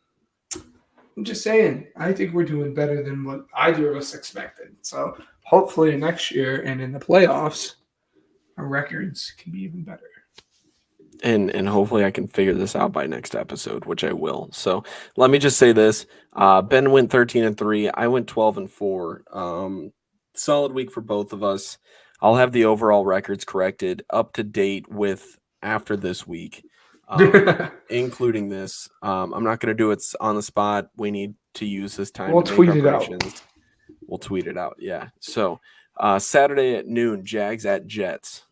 just saying, I think we're doing better than what either of us expected. So, hopefully next year and in the playoffs, our records can be even better. And hopefully I can figure this out by next episode, which I will. So let me just say this. Ben went 13-3. I went 12-4. Solid week for both of us. I'll have the overall records corrected up to date with after this week, including this. I'm not going to do it on the spot. We need to use this time We'll to make tweet our it out. predictions. We'll tweet it out. Yeah. So Saturday at noon, Jags at Jets.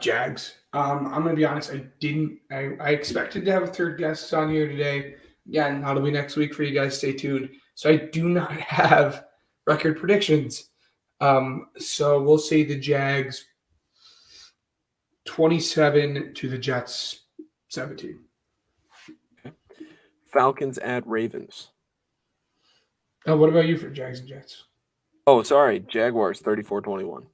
Jags. I'm gonna be honest. I expected to have a third guest on here today. Again, that'll be next week for you guys. Stay tuned. So I do not have record predictions. So we'll say the Jags 27 to the Jets 17. Okay. Falcons at Ravens. What about you for Jags and Jets? Oh, sorry. Jaguars 34-21.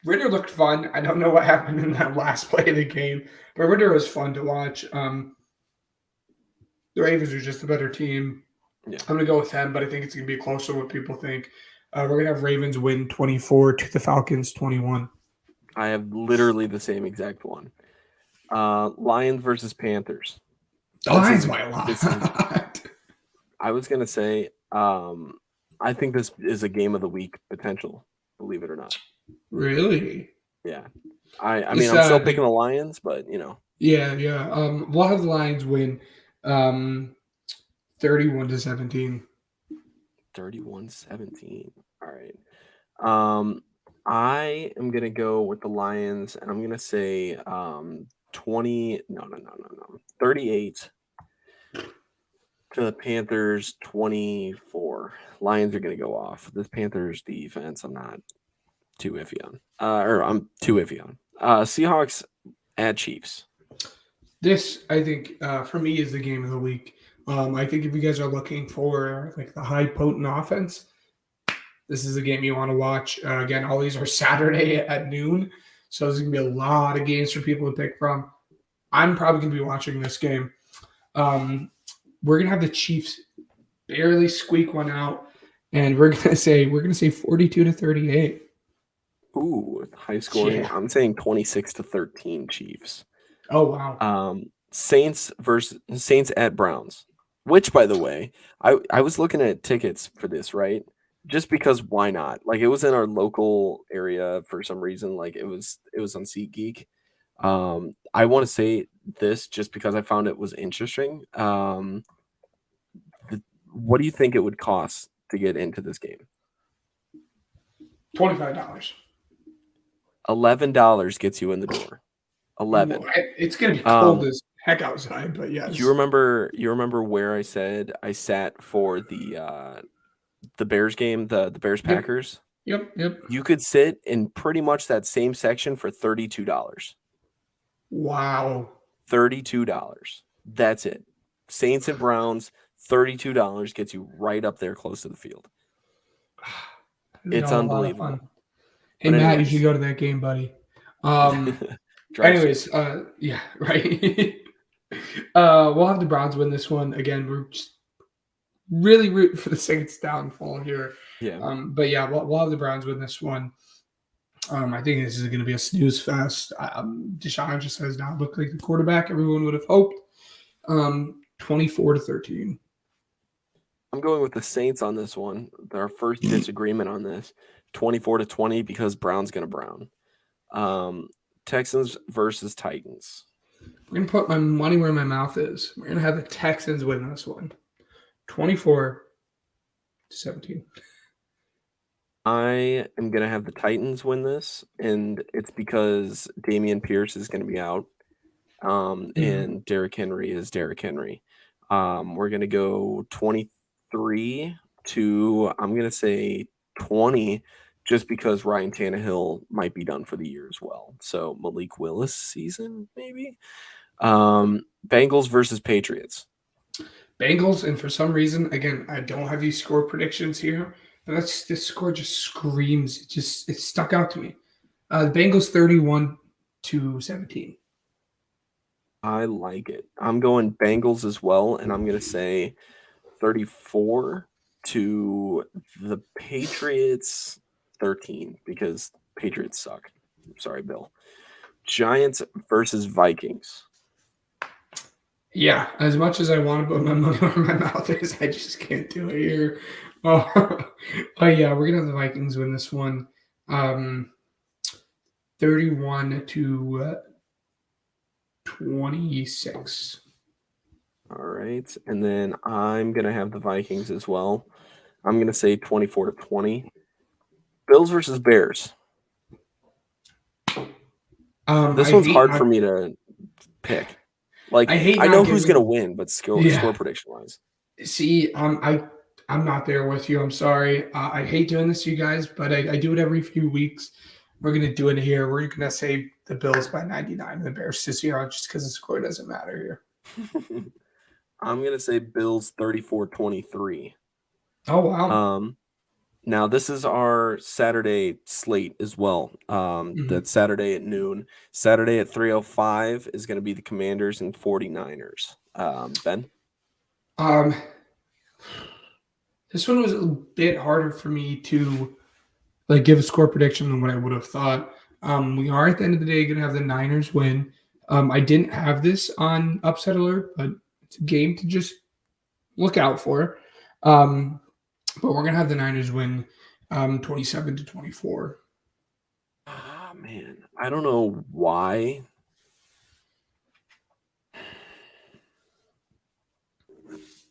Ritter looked fun. I don't know what happened in that last play of the game, but Ritter was fun to watch. The Ravens are just a better team. Yeah. I'm going to go with them, but I think it's going to be closer than what people think. We're going to have Ravens win 24 to the Falcons 21. I have literally the same exact one. Lions versus Panthers. The Lions by a lot. I was going to say, I think this is a game of the week potential, believe it or not. Really? Yeah. I mean, I'm still picking the Lions, but, you know. Yeah. We'll have the Lions win 31-17. 31-17. All right. I am going to go with the Lions, and I'm going to say 38 to the Panthers 24. Lions are going to go off. This Panthers defense, I'm not too iffy on. I'm too iffy on. Seahawks at Chiefs. This, I think, for me, is the game of the week. I think if you guys are looking for like the high potent offense, this is a game you want to watch. Again, all these are Saturday at noon, so there's going to be a lot of games for people to pick from. I'm probably going to be watching this game. We're going to have the Chiefs barely squeak one out, and we're going to say 42-38. Ooh, high scoring. Yeah. I'm saying 26-13 Chiefs. Oh wow. Saints at Browns. Which, by the way, I was looking at tickets for this, right? Just because why not? Like, it was in our local area for some reason. Like, it was on SeatGeek. I want to say this just because I found it was interesting. What do you think it would cost to get into this game? $25. $11 gets you in the door. 11. It's going to be cold as heck outside, but yes. You remember where I said I sat for the Bears game, the Bears Packers? Yep. You could sit in pretty much that same section for $32. Wow. $32. That's it. Saints and Browns, $32 gets you right up there close to the field. It's unbelievable. Hey, Matt, you should go to that game, buddy. Anyways, yeah, right. We'll have the Browns win this one. Again, we're just really rooting for the Saints downfall here. Yeah. But yeah, we'll have the Browns win this one. I think this is going to be a snooze fest. Deshaun just has not looked like the quarterback everyone would have hoped. 24-13. I'm going with the Saints on this one. Our first disagreement on this. 24-20 because Brown's going to Brown. Texans versus Titans. We're going to put my money where my mouth is. We're going to have the Texans win this one. 24-17. I am going to have the Titans win this, and it's because Damian Pierce is going to be out, and Derrick Henry is Derrick Henry. We're going to go 23 to, I'm going to say 20, just because Ryan Tannehill might be done for the year as well. So Malik Willis season, maybe. Bengals versus Patriots. Bengals, and for some reason, again, I don't have these score predictions here, but this score just screams. It stuck out to me. The Bengals 31-17. I like it. I'm going Bengals as well, and I'm going to say 34 to the Patriots 13 because Patriots suck. Sorry, Bill. Giants versus Vikings. Yeah, as much as I want to put my money where my mouth is, I just can't do it here. Oh, oh yeah, we're gonna have the Vikings win this one, 31-26. All right. And then I'm going to have the Vikings as well. I'm going to say 24-20. Bills versus Bears. This one's hard for me to pick. Like, I know who's going to win, but score prediction wise. See, I'm not there with you. I'm sorry. I hate doing this to you guys, but I do it every few weeks. We're gonna do it here. We're gonna say the Bills by 99 and the Bears just because the score doesn't matter here. I'm gonna say Bills 34-23. Oh wow. Now this is our Saturday slate as well. That's Saturday at noon. Saturday at 3:05 is going to be the Commanders and 49ers. Ben? This one was a bit harder for me to give a score prediction than what I would have thought. We are at the end of the day going to have the Niners win. I didn't have this on Upset Alert, but it's a game to just look out for. But we're going to have the Niners win 27-24. Oh, man. I don't know why.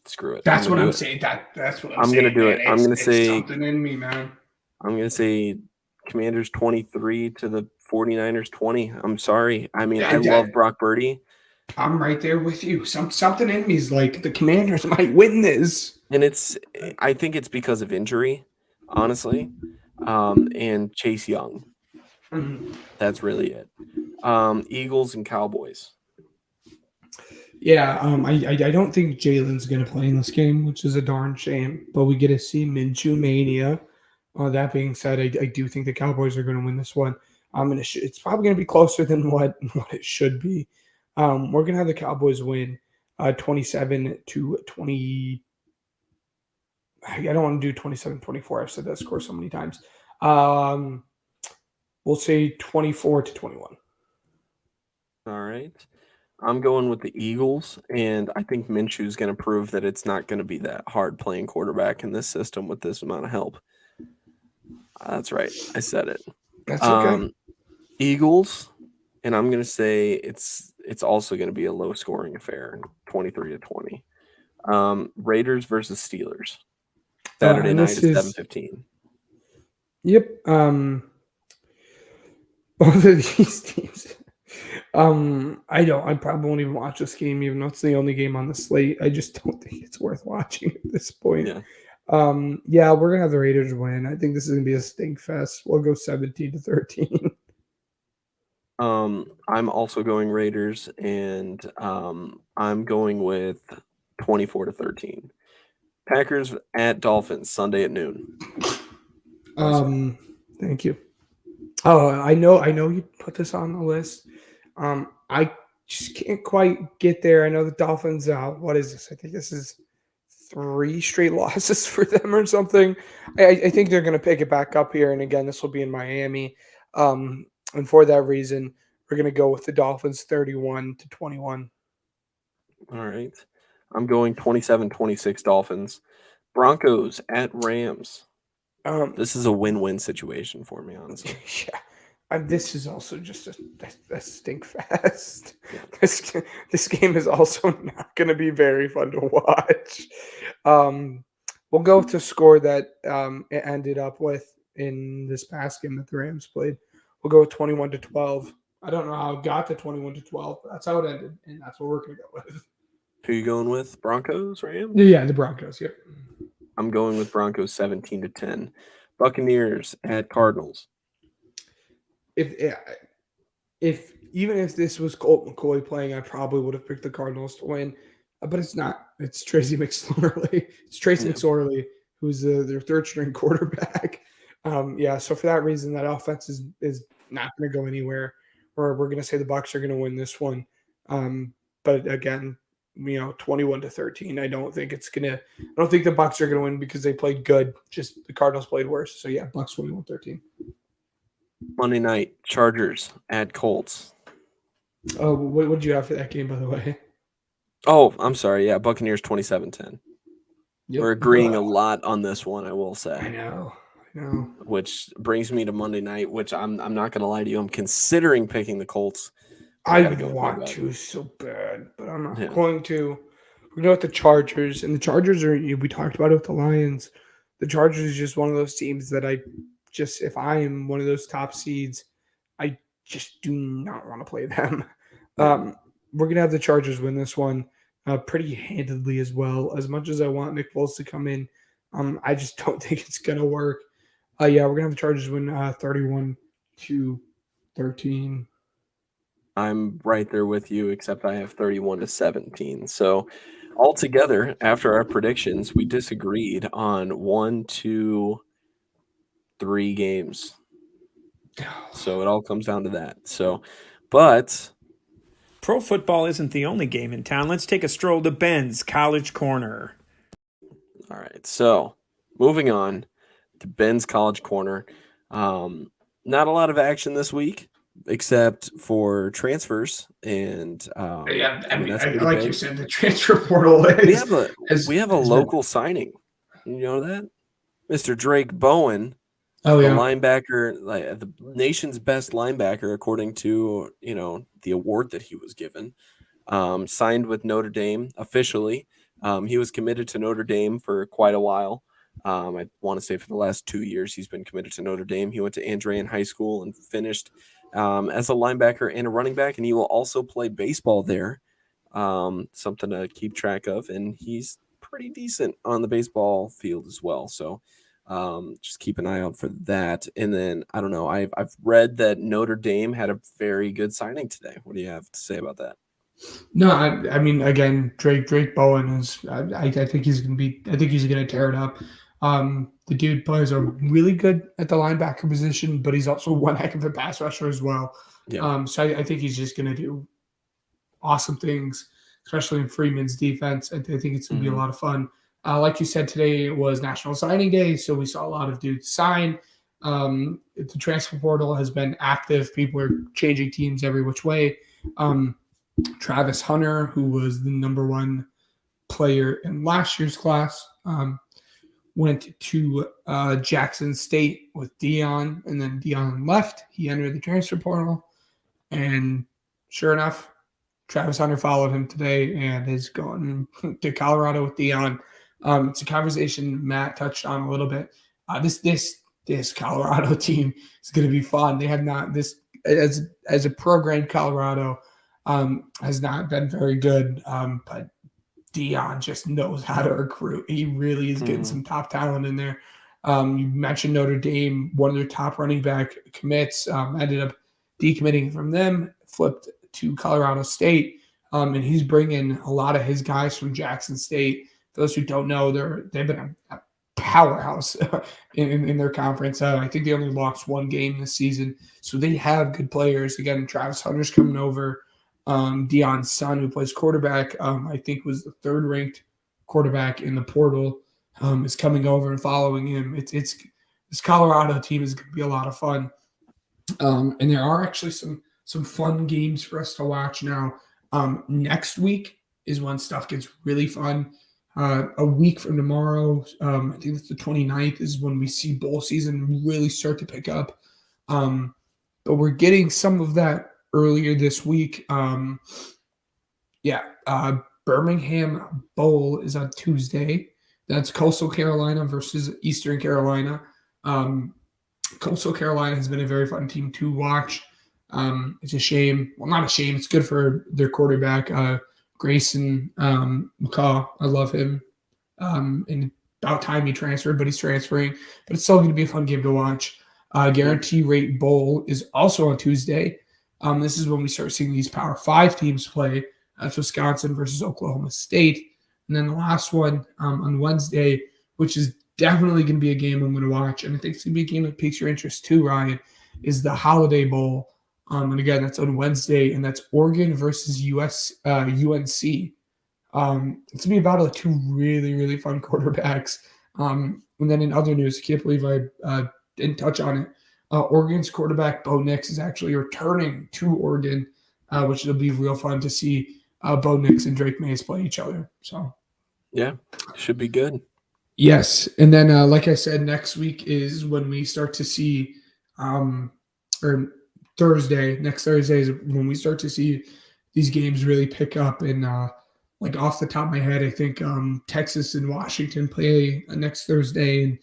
Screw it. That's what I'm saying. That's what I'm going to do it. I'm going to say something in me, man. I'm going to say Commanders 23 to the 49ers 20. I'm sorry. I mean, I love Brock Purdy. I'm right there with you. Something in me is like the Commanders might win this. And I think it's because of injury, honestly, and Chase Young. That's really it. Eagles and Cowboys. Yeah, I don't think Jalen's going to play in this game, which is a darn shame. But we get to see Minshew Mania. That being said, I do think the Cowboys are going to win this one. It's probably going to be closer than what it should be. We're going to have the Cowboys win 27-20. I don't want to do 27-24. I've said that score so many times. We'll say 24-21. All right. I'm going with the Eagles, and I think Minshew is going to prove that it's not going to be that hard playing quarterback in this system with this amount of help. That's right. I said it. That's okay. Eagles, and I'm going to say it's also going to be a low-scoring affair, 23-20. Raiders versus Steelers. Saturday night at 7:15. Yep. Both of these teams. I probably won't even watch this game, even though it's the only game on the slate. I just don't think it's worth watching at this point. Yeah. We're gonna have the Raiders win. I think this is gonna be a stink fest. We'll go 17-13. I'm also going Raiders, and I'm going with 24-13. Packers at Dolphins Sunday at noon. Thank you. Oh, I know you put this on the list. I just can't quite get there. I know the Dolphins. What is this? I think this is 3 straight losses for them or something. I think they're going to pick it back up here, and again, this will be in Miami. And for that reason, we're going to go with the Dolphins 31-21. All right. I'm going 27-26 Dolphins. Broncos at Rams. This is a win-win situation for me, honestly. Yeah. This is also just a stink fest. Yeah. This game is also not going to be very fun to watch. We'll go with the score that it ended up with in this past game that the Rams played. We'll go with 21-12. I don't know how it got to 21-12, but that's how it ended, and that's what we're going to go with. Who are you going with? Broncos, Rams? Yeah, the Broncos, yep. I'm going with Broncos 17-10. Buccaneers at Cardinals. If even if this was Colt McCoy playing, I probably would have picked the Cardinals to win, but it's not. It's Tracy McSorley. It's Tracy McSorley, who's their third string quarterback. So for that reason, that offense is not going to go anywhere. We're going to say the Bucs are going to win this one. But again, 21-13. I don't think the Bucs are going to win because they played good. Just the Cardinals played worse. So yeah, Bucs 21-13. Monday night, Chargers at Colts. Oh, what did you have for that game, by the way? Oh, I'm sorry. Yeah, Buccaneers 27-10. Yep. We're agreeing a lot on this one, I will I say. know. Which brings me to Monday night, which I'm not going to lie to you. I'm considering picking the Colts. I gotta go with my want gut. to so bad, but I'm not Yeah. going to. We're going with the Chargers, and the Chargers are, we talked about it with the Lions. The Chargers is just one of those teams that if I am one of those top seeds, I just do not want to play them. Yeah. We're going to have the Chargers win this one pretty handedly as well. As much as I want Nick Foles to come in, I just don't think it's going to work. We're going to have the Chargers win 31-13. I'm right there with you, except I have 31-17. So altogether, after our predictions, we disagreed on 1, 2, 3 games. So it all comes down to that. So, but Pro football isn't the only game in town. Let's take a stroll to Ben's College Corner. all right. So moving on to Ben's College Corner. Not a lot of action this week, except for transfers, and that's pretty like big. you said, the transfer portal We have a local signing. You know that? Mr. Drake Bowen, the linebacker, like the nation's best linebacker, according to the award that he was given, signed with Notre Dame officially. He was committed to Notre Dame for quite a while. I want to say for the last 2 years he's been committed to Notre Dame. He went to Andrean High School and finished as a linebacker and a running back, and he will also play baseball there. Something to keep track of, and he's pretty decent on the baseball field as well. So just keep an eye out for that. And then I don't know. I've read that Notre Dame had a very good signing today. What do you have to say about that? No, I mean, again, Drake Bowen is. I think he's going to be. I think he's going to tear it up. The dude plays are really good at the linebacker position, but he's also one heck of a pass rusher as well. Yeah. So I think he's just going to do awesome things, especially in Freeman's defense. I think it's going to be a lot of fun. Like you said, today was National Signing Day, so we saw a lot of dudes sign. The transfer portal has been active. People are changing teams every which way. Travis Hunter, who was the number 1 player in last year's class, went to Jackson State with Dion, and then Dion left. He entered the transfer portal, and sure enough, Travis Hunter followed him today and is going to Colorado with Dion. It's a conversation Matt touched on a little bit. This Colorado team is going to be fun. They have not this as a program. Colorado has not been very good, but Dion just knows how to recruit. He really is getting some top talent in there. You mentioned Notre Dame, one of their top running back commits, ended up decommitting from them, flipped to Colorado State, and he's bringing a lot of his guys from Jackson State. For those who don't know, they've been a powerhouse in their conference. I think they only lost 1 game this season, so they have good players. Again, Travis Hunter's coming over. Dion's son, who plays quarterback, I think was the 3rd ranked quarterback in the portal, is coming over and following him. It's this Colorado team is going to be a lot of fun, and there are actually some fun games for us to watch now. Next week is when stuff gets really fun. A week from tomorrow, I think it's the 29th, is when we see bowl season really start to pick up. But we're getting some of that earlier this week. Birmingham Bowl is on Tuesday. That's Coastal Carolina versus Eastern Carolina. Coastal Carolina has been a very fun team to watch. It's a shame. Well, not a shame. It's good for their quarterback, Grayson McCaw. I love him. And about time he transferred, but he's transferring. But it's still going to be a fun game to watch. Guarantee Rate Bowl is also on Tuesday. This is when we start seeing these Power 5 teams play. That's Wisconsin versus Oklahoma State. And then the last one on Wednesday, which is definitely going to be a game I'm going to watch, and I think it's going to be a game that piques your interest too, Ryan, is the Holiday Bowl. And again, that's on Wednesday, and that's Oregon versus UNC. It's going to be about 2 really, really fun quarterbacks. And then in other news, I can't believe I didn't touch on it. Oregon's quarterback, Bo Nix, is actually returning to Oregon, which will be real fun to see Bo Nix and Drake Mays play each other. So, yeah, should be good. Yes, and then like I said, next week is when we start to see, or Thursday. Next Thursday is when we start to see these games really pick up. And like off the top of my head, I think Texas and Washington play next Thursday,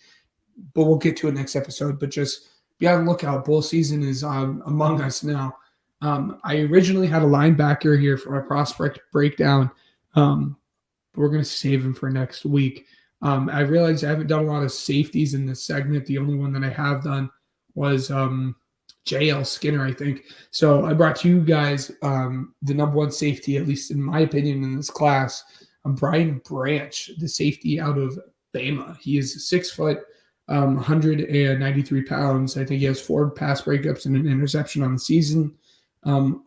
but we'll get to it next episode. But just be on the lookout. Bowl season is among us now. I originally had a linebacker here for my prospect breakdown. But we're going to save him for next week. I realized I haven't done a lot of safeties in this segment. The only one that I have done was JL Skinner, I think. So I brought to you guys the number one safety, at least in my opinion, in this class, Brian Branch, the safety out of Bama. He is 6 foot, 193 pounds. I think he has 4 pass breakups and an interception on the season.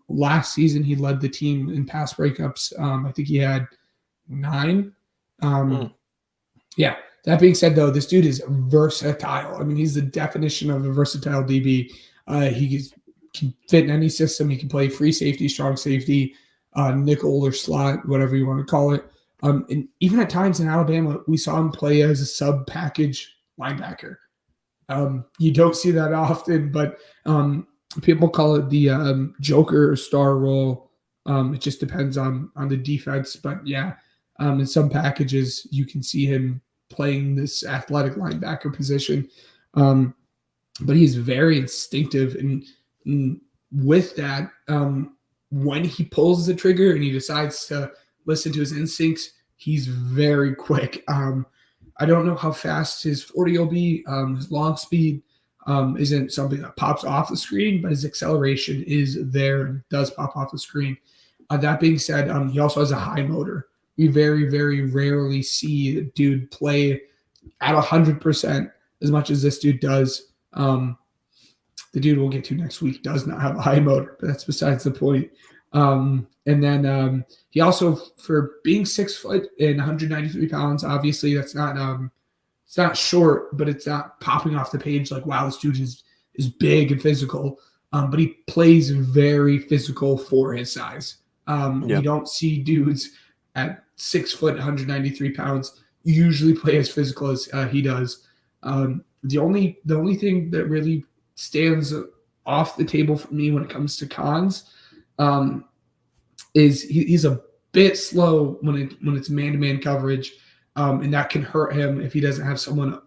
Last season, he led the team in pass breakups. I think he had 9. Yeah. That being said, though, this dude is versatile. I mean, he's the definition of a versatile DB. He can fit in any system. He can play free safety, strong safety, nickel or slot, whatever you want to call it. And even at times in Alabama, we saw him play as a sub-package linebacker. You don't see that often, but people call it the Joker or star role. It just depends on the defense. But, yeah, in some packages, you can see him playing this athletic linebacker position. But he's very instinctive. And with that, when he pulls the trigger and he decides to listen to his instincts, he's very quick. I don't know how fast his 40 will be. His long speed isn't something that pops off the screen, but his acceleration is there and does pop off the screen. That being said, he also has a high motor. We very, very rarely see a dude play at 100% as much as this dude does. The dude we'll get to next week does not have a high motor, but that's besides the point. And then he also, for being 6 foot and 193 pounds, obviously that's not it's not short, but it's not popping off the page like, wow, this dude is big and physical. But he plays very physical for his size. You don't see dudes at 6 foot, 193 pounds usually play as physical as he does. The only thing that really stands off the table for me when it comes to cons is he's a bit slow when it's man-to-man coverage, and that can hurt him if he doesn't have someone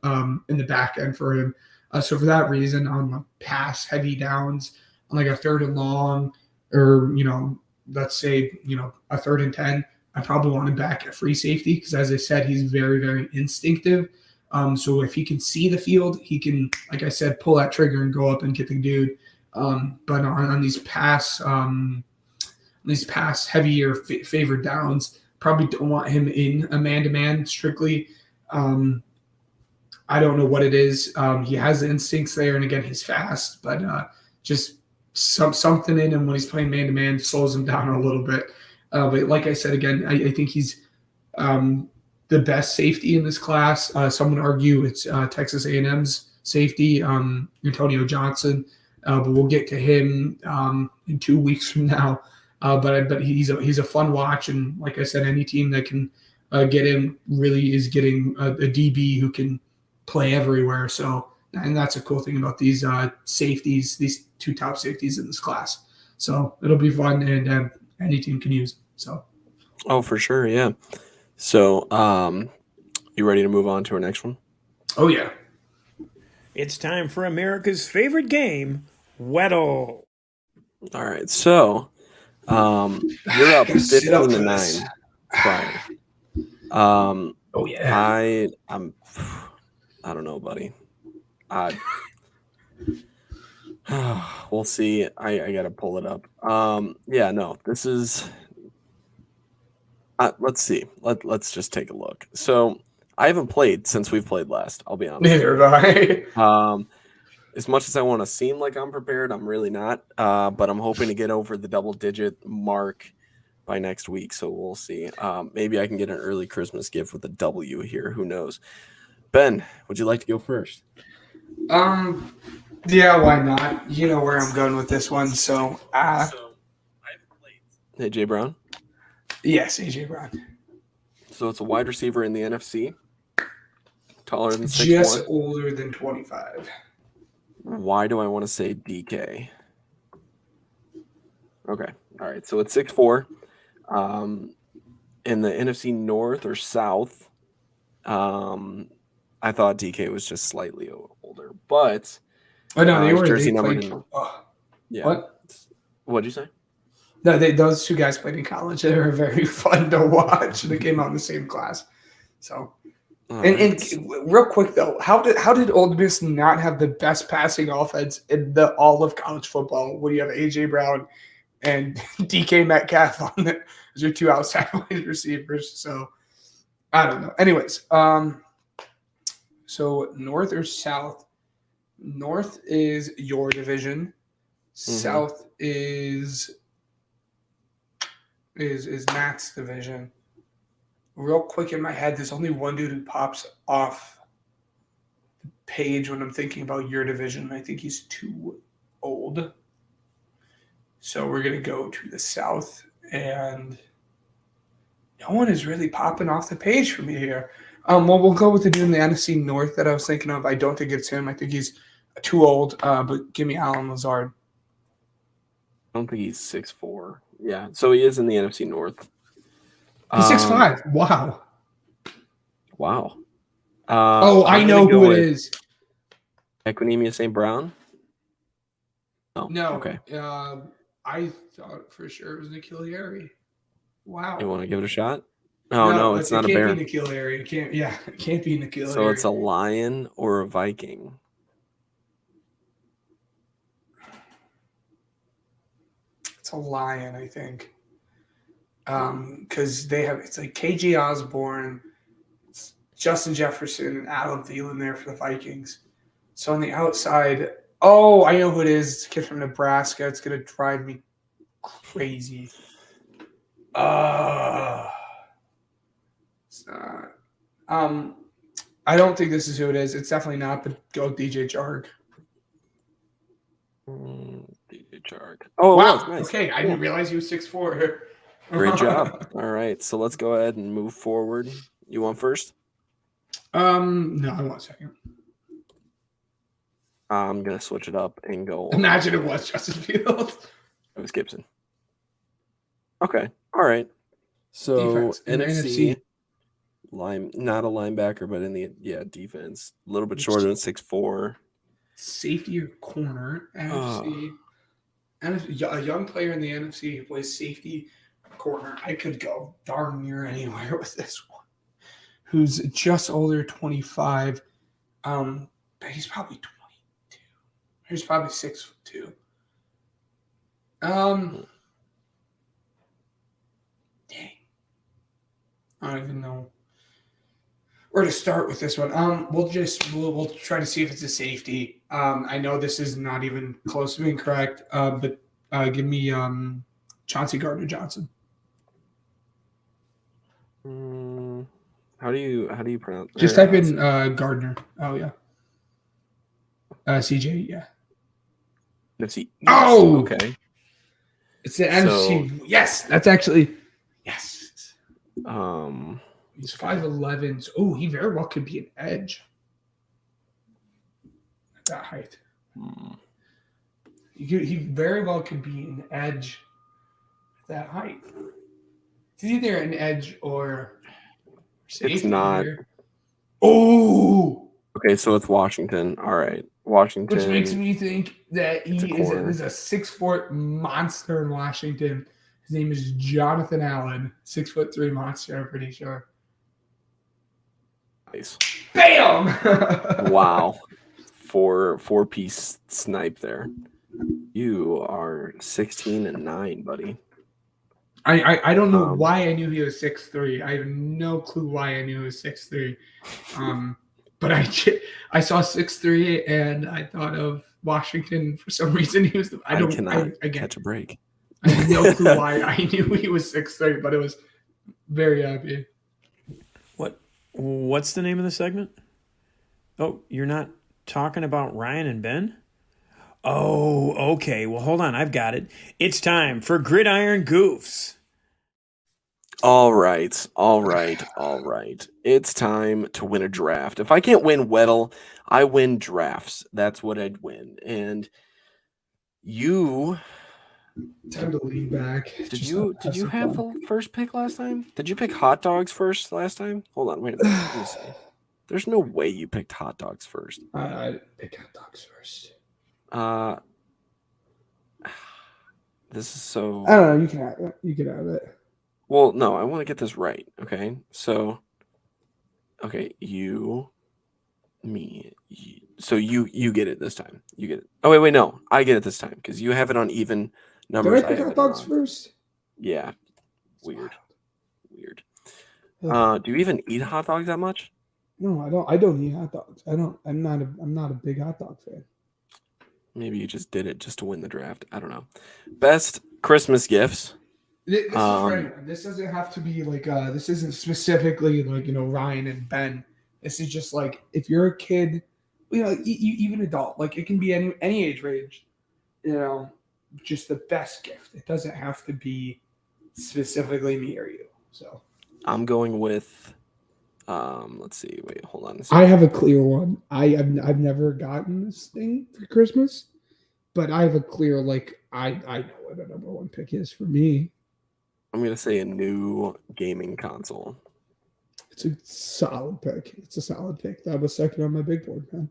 in the back end for him. So for that reason, on pass heavy downs, on like a 3rd and long, or let's say a 3rd and 10, I probably want him back at free safety because, as I said, he's very, very instinctive. So if he can see the field, he can, like I said, pull that trigger and go up and get the dude. But on these pass heavier favored downs, probably don't want him in a man-to-man strictly. I don't know what it is. He has the instincts there, and again, he's fast, but just something in him when he's playing man-to-man slows him down a little bit. But like I said, again, I think he's the best safety in this class. Some would argue it's Texas A&M's safety, Antonio Johnson, but we'll get to him in 2 weeks from now. But he's a fun watch, and like I said, any team that can get him really is getting a DB who can play everywhere. So, and that's a cool thing about these safeties, these 2 top safeties in this class. So it'll be fun, and any team can use. So, oh, for sure, yeah. So, you ready to move on to our next one? Oh yeah, it's time for America's favorite game, Weddle. All right, so you're up 15-9. Brian. Oh yeah. I don't know, buddy. We'll see. I gotta pull it up. Yeah, no, this is. Let's see. Let's just take a look. So I haven't played since we've played last. I'll be honest. Neither have I. As much as I want to seem like I'm prepared, I'm really not. But I'm hoping to get over the double-digit mark by next week. So we'll see. Maybe I can get an early Christmas gift with a W here. Who knows? Ben, would you like to go first? Yeah, why not? You know where I'm going with this one. So, I haven't played. AJ Brown. Yes, AJ Brown. So it's a wide receiver in the NFC. Taller than 6'1"? Just older than 25. Why do I want to say DK? Okay. All right. So it's 6'4". In the NFC North or South, I thought DK was just slightly older, but Oh no, they were. jersey They number played. didn't. Yeah. What? What'd you say? No, those two guys played in college. They were very fun to watch. They came out in the same class. So, and real quick though, how did Ole Miss not have the best passing offense in all of college football when you have AJ Brown and DK Metcalf on it as your two outside wide receivers? So, I don't know. Anyways, so North or South? North is your division. South is Matt's division. Real quick in my head, there's only one dude who pops off the page when I'm thinking about your division. I think he's too old. So we're going to go to the South, and no one is really popping off the page for me here. Well, we'll go with the dude in the NFC North that I was thinking of. I don't think it's him. I think he's too old, but give me Alan Lazard. I don't think he's 6'4". Yeah, so he is in the NFC North. He's 6'5". Wow. Wow. I know who it is. Equinemius St. Brown? No. Okay. I thought for sure it was N'Keal Harry. Wow. You want to give it a shot? No, it's not a bear. It can't be N'Keal Harry. It can't be N'Keal Harry. So it's a lion or a Viking? It's a lion, I think. Because it's like KJ Osborne, Justin Jefferson, and Adam Thielen there for the Vikings. So on the outside, I know who it is. It's a kid from Nebraska. It's gonna drive me crazy. It's not. I don't think this is who it is. It's definitely not. But go DJ Chark. DJ Chark. Oh, wow. Nice. Okay, I didn't realize he was 6'4". Great job. All right, so let's go ahead and move forward. You want first? No, I want second. I'm gonna switch it up and go. Imagine it was Justin Fields. It was Gibson. Okay. All right. So NFC not a linebacker, but in the defense, a little bit shorter than 6'4". Safety or corner, NFC. A young player in the NFC who plays safety corner. I could go darn near anywhere with this one. Who's just older, 25. But he's probably 22. He's probably 6'2". Dang. I don't even know where to start with this one. We'll try to see if it's a safety. I know this is not even close to being correct, but give me Chauncey Gardner-Johnson. How do you pronounce? Just type in Gardner. Oh yeah. CJ, yeah. NFC. Oh, okay. It's the NFC. Yes, that's actually yes. He's 5'11". Oh, he very well could be an edge at that height. He very well could be an edge at that height. He's either an edge or safety. It's not. Here. Oh. Okay, so it's Washington. All right, Washington. Which makes me think that he is a 6'4" monster in Washington. His name is Jonathan Allen, 6'3" monster. I'm pretty sure. Nice. Bam! Wow. Four-piece snipe there. You are 16-9, buddy. I don't know why I knew he was 6'3". I have no clue why I knew he was 6'3". But I saw 6'3" and I thought of Washington for some reason. He was. I cannot catch a break. I have no clue why I knew he was 6'3", but it was very happy. What's the name of the segment? Oh, you're not talking about Ryan and Ben? Oh, okay. Well, hold on. I've got it. It's time for Gridiron Goofs. All right. It's time to win a draft. If I can't win Weddle, I win drafts. That's what I'd win. And you Time to lean back. did you have fun. the first pick last time? Did you pick hot dogs first last time? Hold on, wait a minute. Let me see. There's no way you picked hot dogs first. I didn't pick hot dogs first. This is so. I don't know. You can have it. You can have it. Well, no, I want to get this right. Okay, so, okay, you, me, so you get it this time. You get it. Oh wait, no, I get it this time because you have it on even numbers. Did I pick hot dogs first? Yeah, weird. Do you even eat hot dogs that much? No, I don't. I don't eat hot dogs. I don't. I'm not a big hot dog fan. Maybe you just did it just to win the draft. I don't know. Best Christmas gifts. This is for anyone. This doesn't have to be like. This isn't specifically like Ryan and Ben. This is just like if you're a kid, even adult. Like it can be any age range. Just the best gift. It doesn't have to be specifically me or you. So I'm going with. Let's see. Wait, hold on a second. I have a clear one. I've never gotten this thing for Christmas, but I have a clear I know what the number one pick is for me. I'm gonna say a new gaming console. It's a solid pick. That was second on my big board, man.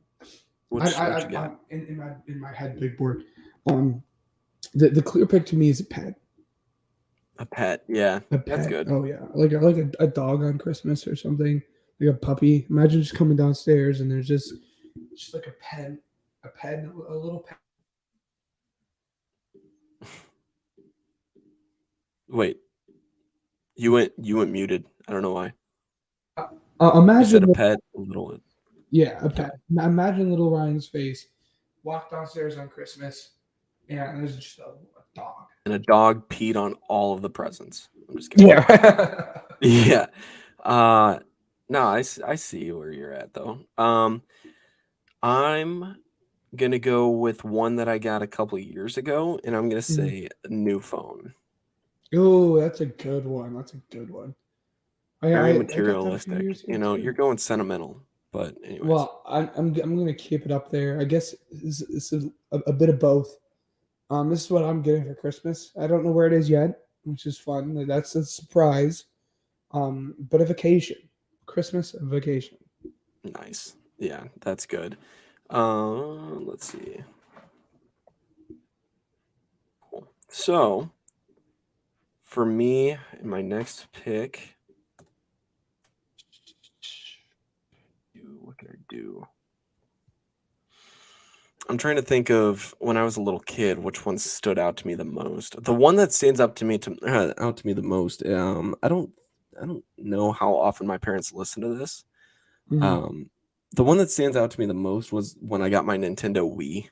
What you got? In my head, big board. The clear pick to me is a pet. A pet, yeah. That's good. Oh yeah, like a dog on Christmas or something, like a puppy. Imagine just coming downstairs and there's just like a pen, a little pen. Wait, you went muted. I don't know why. Imagine you said a pet, a little. Yeah, a pet. Imagine little Ryan's face. Walk downstairs on Christmas, and there's just a dog. And a dog peed on all of the presents. I'm just kidding. Yeah. Yeah. No, I see where you're at though. I'm gonna go with one that I got a couple of years ago, and I'm gonna say a new phone. Oh, that's a good one. Very materialistic. You're going sentimental, but anyways. Well, I'm gonna keep it up there. I guess this is a bit of both. This is what I'm getting for Christmas. I don't know where it is yet, which is fun. That's a surprise. But a vacation. Christmas vacation. Nice. Yeah, that's good. Let's see. Cool. So, for me, my next pick. What can I do? I'm trying to think of when I was a little kid, which one stood out to me the most. The one that stands out to me the most. I don't know how often my parents listen to this. Mm-hmm. The one that stands out to me the most was when I got my Nintendo Wii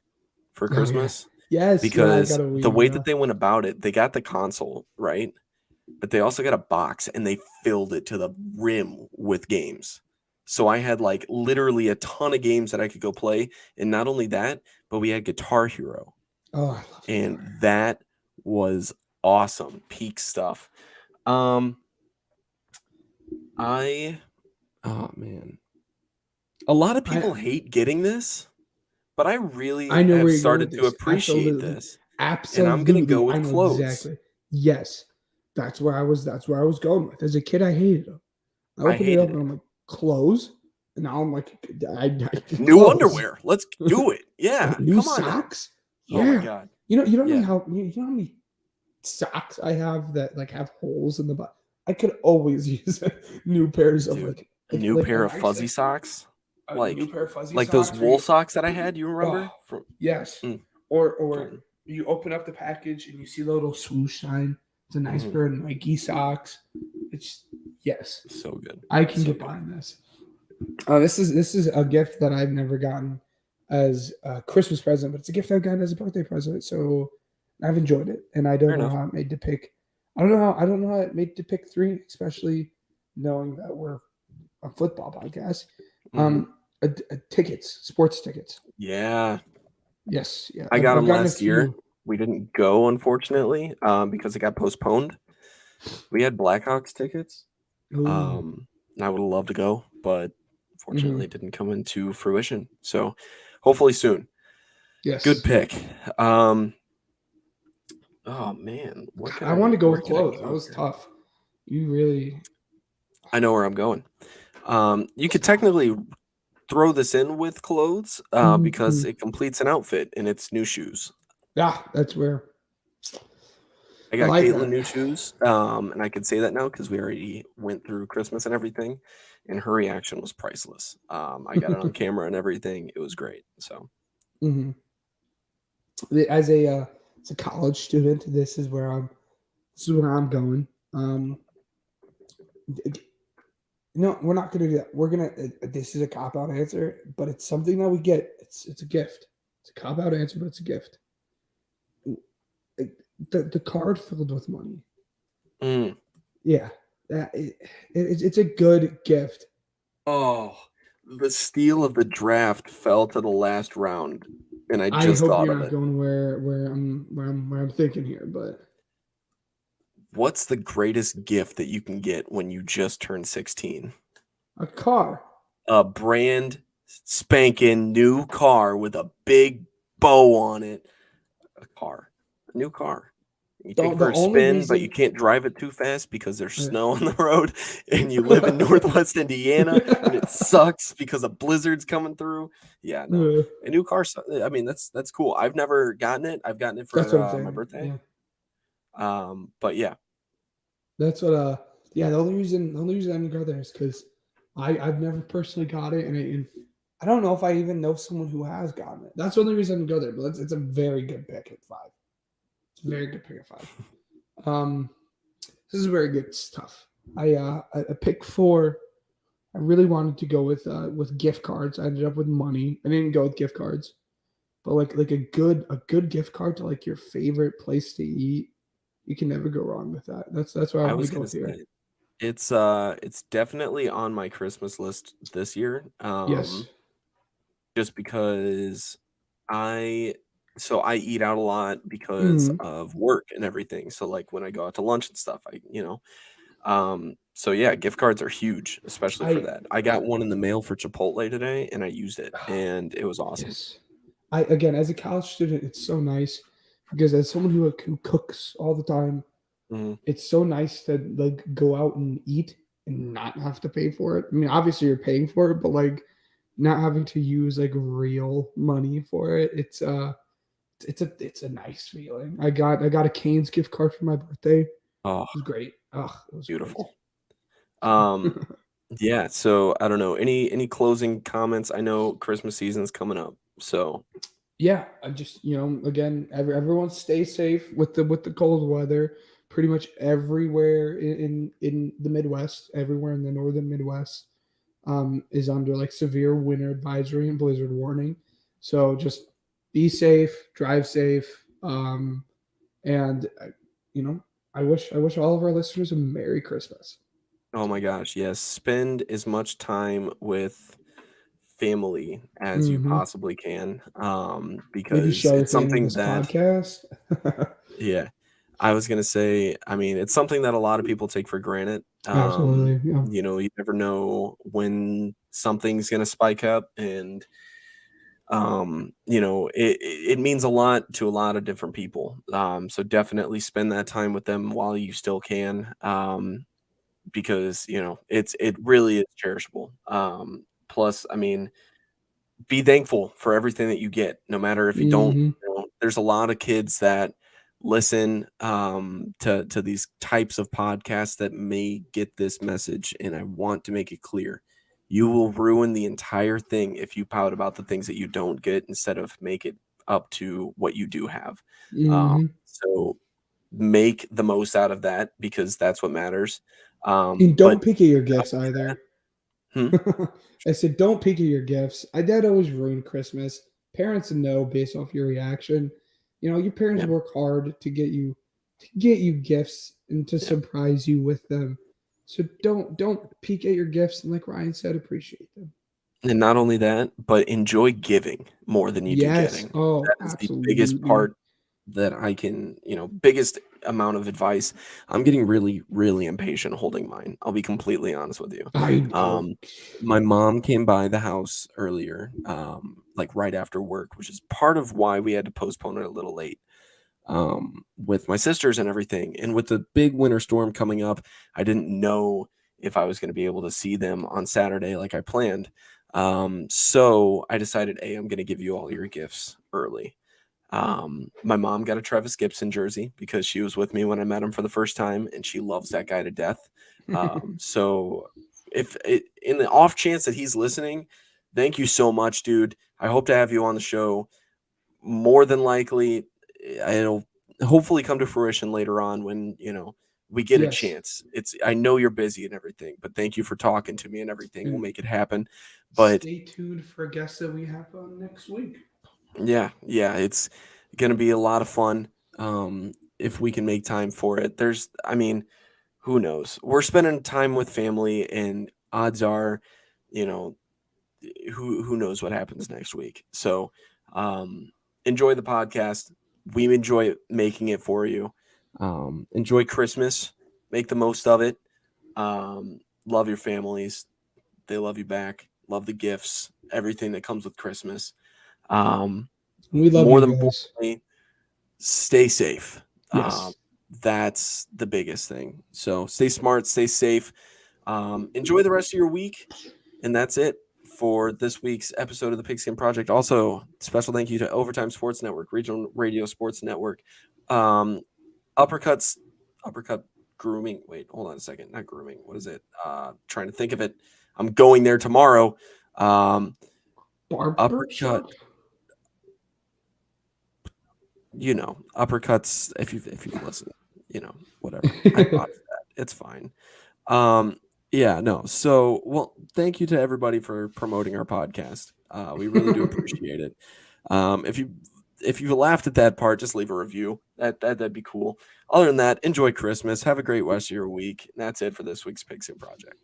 for Christmas. Yes, because I got a Wii, the way that they went about it, they got the console, right? But they also got a box and they filled it to the rim with games. So I had like literally a ton of games that I could go play. And not only that, but we had Guitar Hero. Oh, I love it. And that was awesome. Peak stuff. Oh man. A lot of people hate getting this, but I have started to appreciate this. Absolutely. And I'm going to go with clothes. Exactly. Yes. That's where I was going with. As a kid, I hated them. I opened it up and I'm like, clothes? And now I'm like, new underwear. Let's do it. Yeah. New come on socks? Now. Yeah. Oh my God. You don't know how many socks I have that like have holes in the butt. I could always use new pairs of a new pair of fuzzy socks. Like new pair of fuzzy like socks those wool socks that I had, you remember? Yes. Or you open up the package and you see the little swoosh sign. It's a nice pair of Nike socks. It's so good. I can get behind this. This is a gift that I've never gotten as a Christmas present, but it's a gift I've gotten as a birthday present. So I've enjoyed it, and I don't know how it made to pick. I don't know how it made to pick 3, especially knowing that we're a football podcast. Tickets, sports tickets. Yeah. Yes. Yeah. I got them last year. We didn't go, unfortunately, because it got postponed. We had Blackhawks tickets. Ooh. And I would love to go, but fortunately it Mm-hmm. didn't come into fruition. So hopefully soon. Yes. Good pick. Oh man, I wanted to go where with could I clothes. go That was here? tough. You really. I know where I'm going. You could technically throw this in with clothes because Mhm. it completes an outfit and it's new shoes. Yeah, that's where. I I got like Caitlin that. new shoes, and I can say that now because we already went through Christmas and everything, and her reaction was priceless. I got it on camera and everything. It was great. So Mhm. As a college student, this is where I'm going. No, we're not gonna do that. We're gonna. This is a cop out answer, but it's something that we get. It's a gift. It's a cop out answer, but it's a gift. The card filled with money. mm. Yeah, it's a good gift. Oh, the steal of the draft fell to the last round, and I I just hope thought you're of not it. going where I'm thinking here, but What's the greatest gift that you can get when you just turned 16? a car. A brand spanking new car with a big bow on it. A new car. You take it The for a only spin, but you reason. can't drive it too fast because there's snow on the road, and you live in Northwest Indiana, and it sucks because a blizzard's coming through. Yeah, no, a new car. I mean, that's cool. I've never gotten it. I've gotten it That's what I'm for my saying. birthday. Yeah, But yeah, that's what. Yeah. The only reason I didn't go there is because I've never personally got it, and I don't know if I even know someone who has gotten it. That's the only reason I didn't go there. But it's a very good pick at 5. It's a very good pick at 5. Um, this is very good stuff. I picked 4. I really wanted to go with gift cards. I ended up with money. I didn't go with gift cards, but like a good gift card to like your favorite place to eat. You can never go wrong with that. That's why I I want to was go gonna with here. say it's definitely on my Christmas list this year. Yes. Just because I I eat out a lot because Hmm. of work and everything. So like when I go out to lunch and stuff, so yeah, gift cards are huge, especially for I that. I got one in the mail for Chipotle today and I used it and it was awesome. yes. I again as a college student, it's so nice because as someone who cooks all the time, Mhm. it's so nice to like go out and eat and not have to pay for it. I mean, obviously you're paying for it, but like not having to use like real money for it. It's a nice feeling. I got a Cane's gift card for my birthday. It Oh, was great. Oh, it was great. beautiful. Um yeah, so I don't know. Any closing comments? I know Christmas season's coming up. So Yeah, I just again, everyone stay safe with the cold weather. Pretty much everywhere in the Midwest, everywhere in the northern Midwest, is under like severe winter advisory and blizzard warning. So just be safe, drive safe, and you know, I wish all of our listeners a Merry Christmas. oh my gosh, yes. Spend as much time with family as you Hmm. possibly can. Maybe Because share your it's family something this that podcast. yeah, I was gonna say, I mean, it's something that a lot of people take for granted. Absolutely, yeah. You never know when something's gonna spike up and it means a lot to a lot of different people. So definitely spend that time with them while you still can. Because it really is cherishable. Plus, I mean, be thankful for everything that you get, no matter if you don't. Hmm. There's a lot of kids that listen to these types of podcasts that may get this message, and I want to make it clear. You will ruin the entire thing if you pout about the things that you don't get instead of make it up to what you do have. Hmm. So make the most out of that because that's what matters. And But don't peek at your not gifts only that, either. hmm? I said, don't peek at your gifts. I did always ruin Christmas. Parents know based off your reaction. Your parents Yeah, work hard to get you gifts and to yeah. surprise you with them. So don't peek at your gifts and like Ryan said, appreciate them. And not only that, but enjoy giving more than you do Yes. getting. Oh, That is the biggest absolutely. part. that I can, biggest amount of advice. I'm getting really, really impatient holding mine. I'll be completely honest with you. I know. My mom came by the house earlier, like right after work, which is part of why we had to postpone it a little late, with my sisters and everything. And with the big winter storm coming up, I didn't know if I was going to be able to see them on Saturday like I planned. So I decided, hey, I'm going to give you all your gifts early. My mom got a Travis Gibson jersey because she was with me when I met him for the first time, and she loves that guy to death. So if in the off chance that he's listening, thank you so much, dude. I hope to have you on the show. More than likely, it'll hopefully come to fruition later on when, we get a Yes. chance. I know you're busy and everything, but thank you for talking to me and everything. We'll And make it happen. But stay tuned for guests that we have on next week. yeah, it's going to be a lot of fun. If we can make time for it. Who knows? We're spending time with family, and odds are, you know, who knows what happens next week. So, enjoy the podcast. We enjoy making it for you. Enjoy Christmas. Make the most of it. Love your families. They love you back. Love the gifts. Everything that comes with Christmas. We love More you than guys. importantly, stay safe. Yes. That's the biggest thing. So stay smart, stay safe. Enjoy the rest of your week. And that's it for this week's episode of the Pigskin Project. Also, special thank you to Overtime Sports Network, Regional Radio Sports Network, Uppercut Grooming. Wait, hold on a second. Not grooming. What is it? Trying to think of it. I'm going there tomorrow. Barber Uppercut. shop? Uppercuts. If you listen, whatever. I bought that. It's fine. Yeah, no. So, well, thank you to everybody for promoting our podcast. We really do appreciate it. If you laughed at that part, just leave a review. That'd be cool. Other than that, enjoy Christmas. Have a great rest of your week. And that's it for this week's Pigskin Project.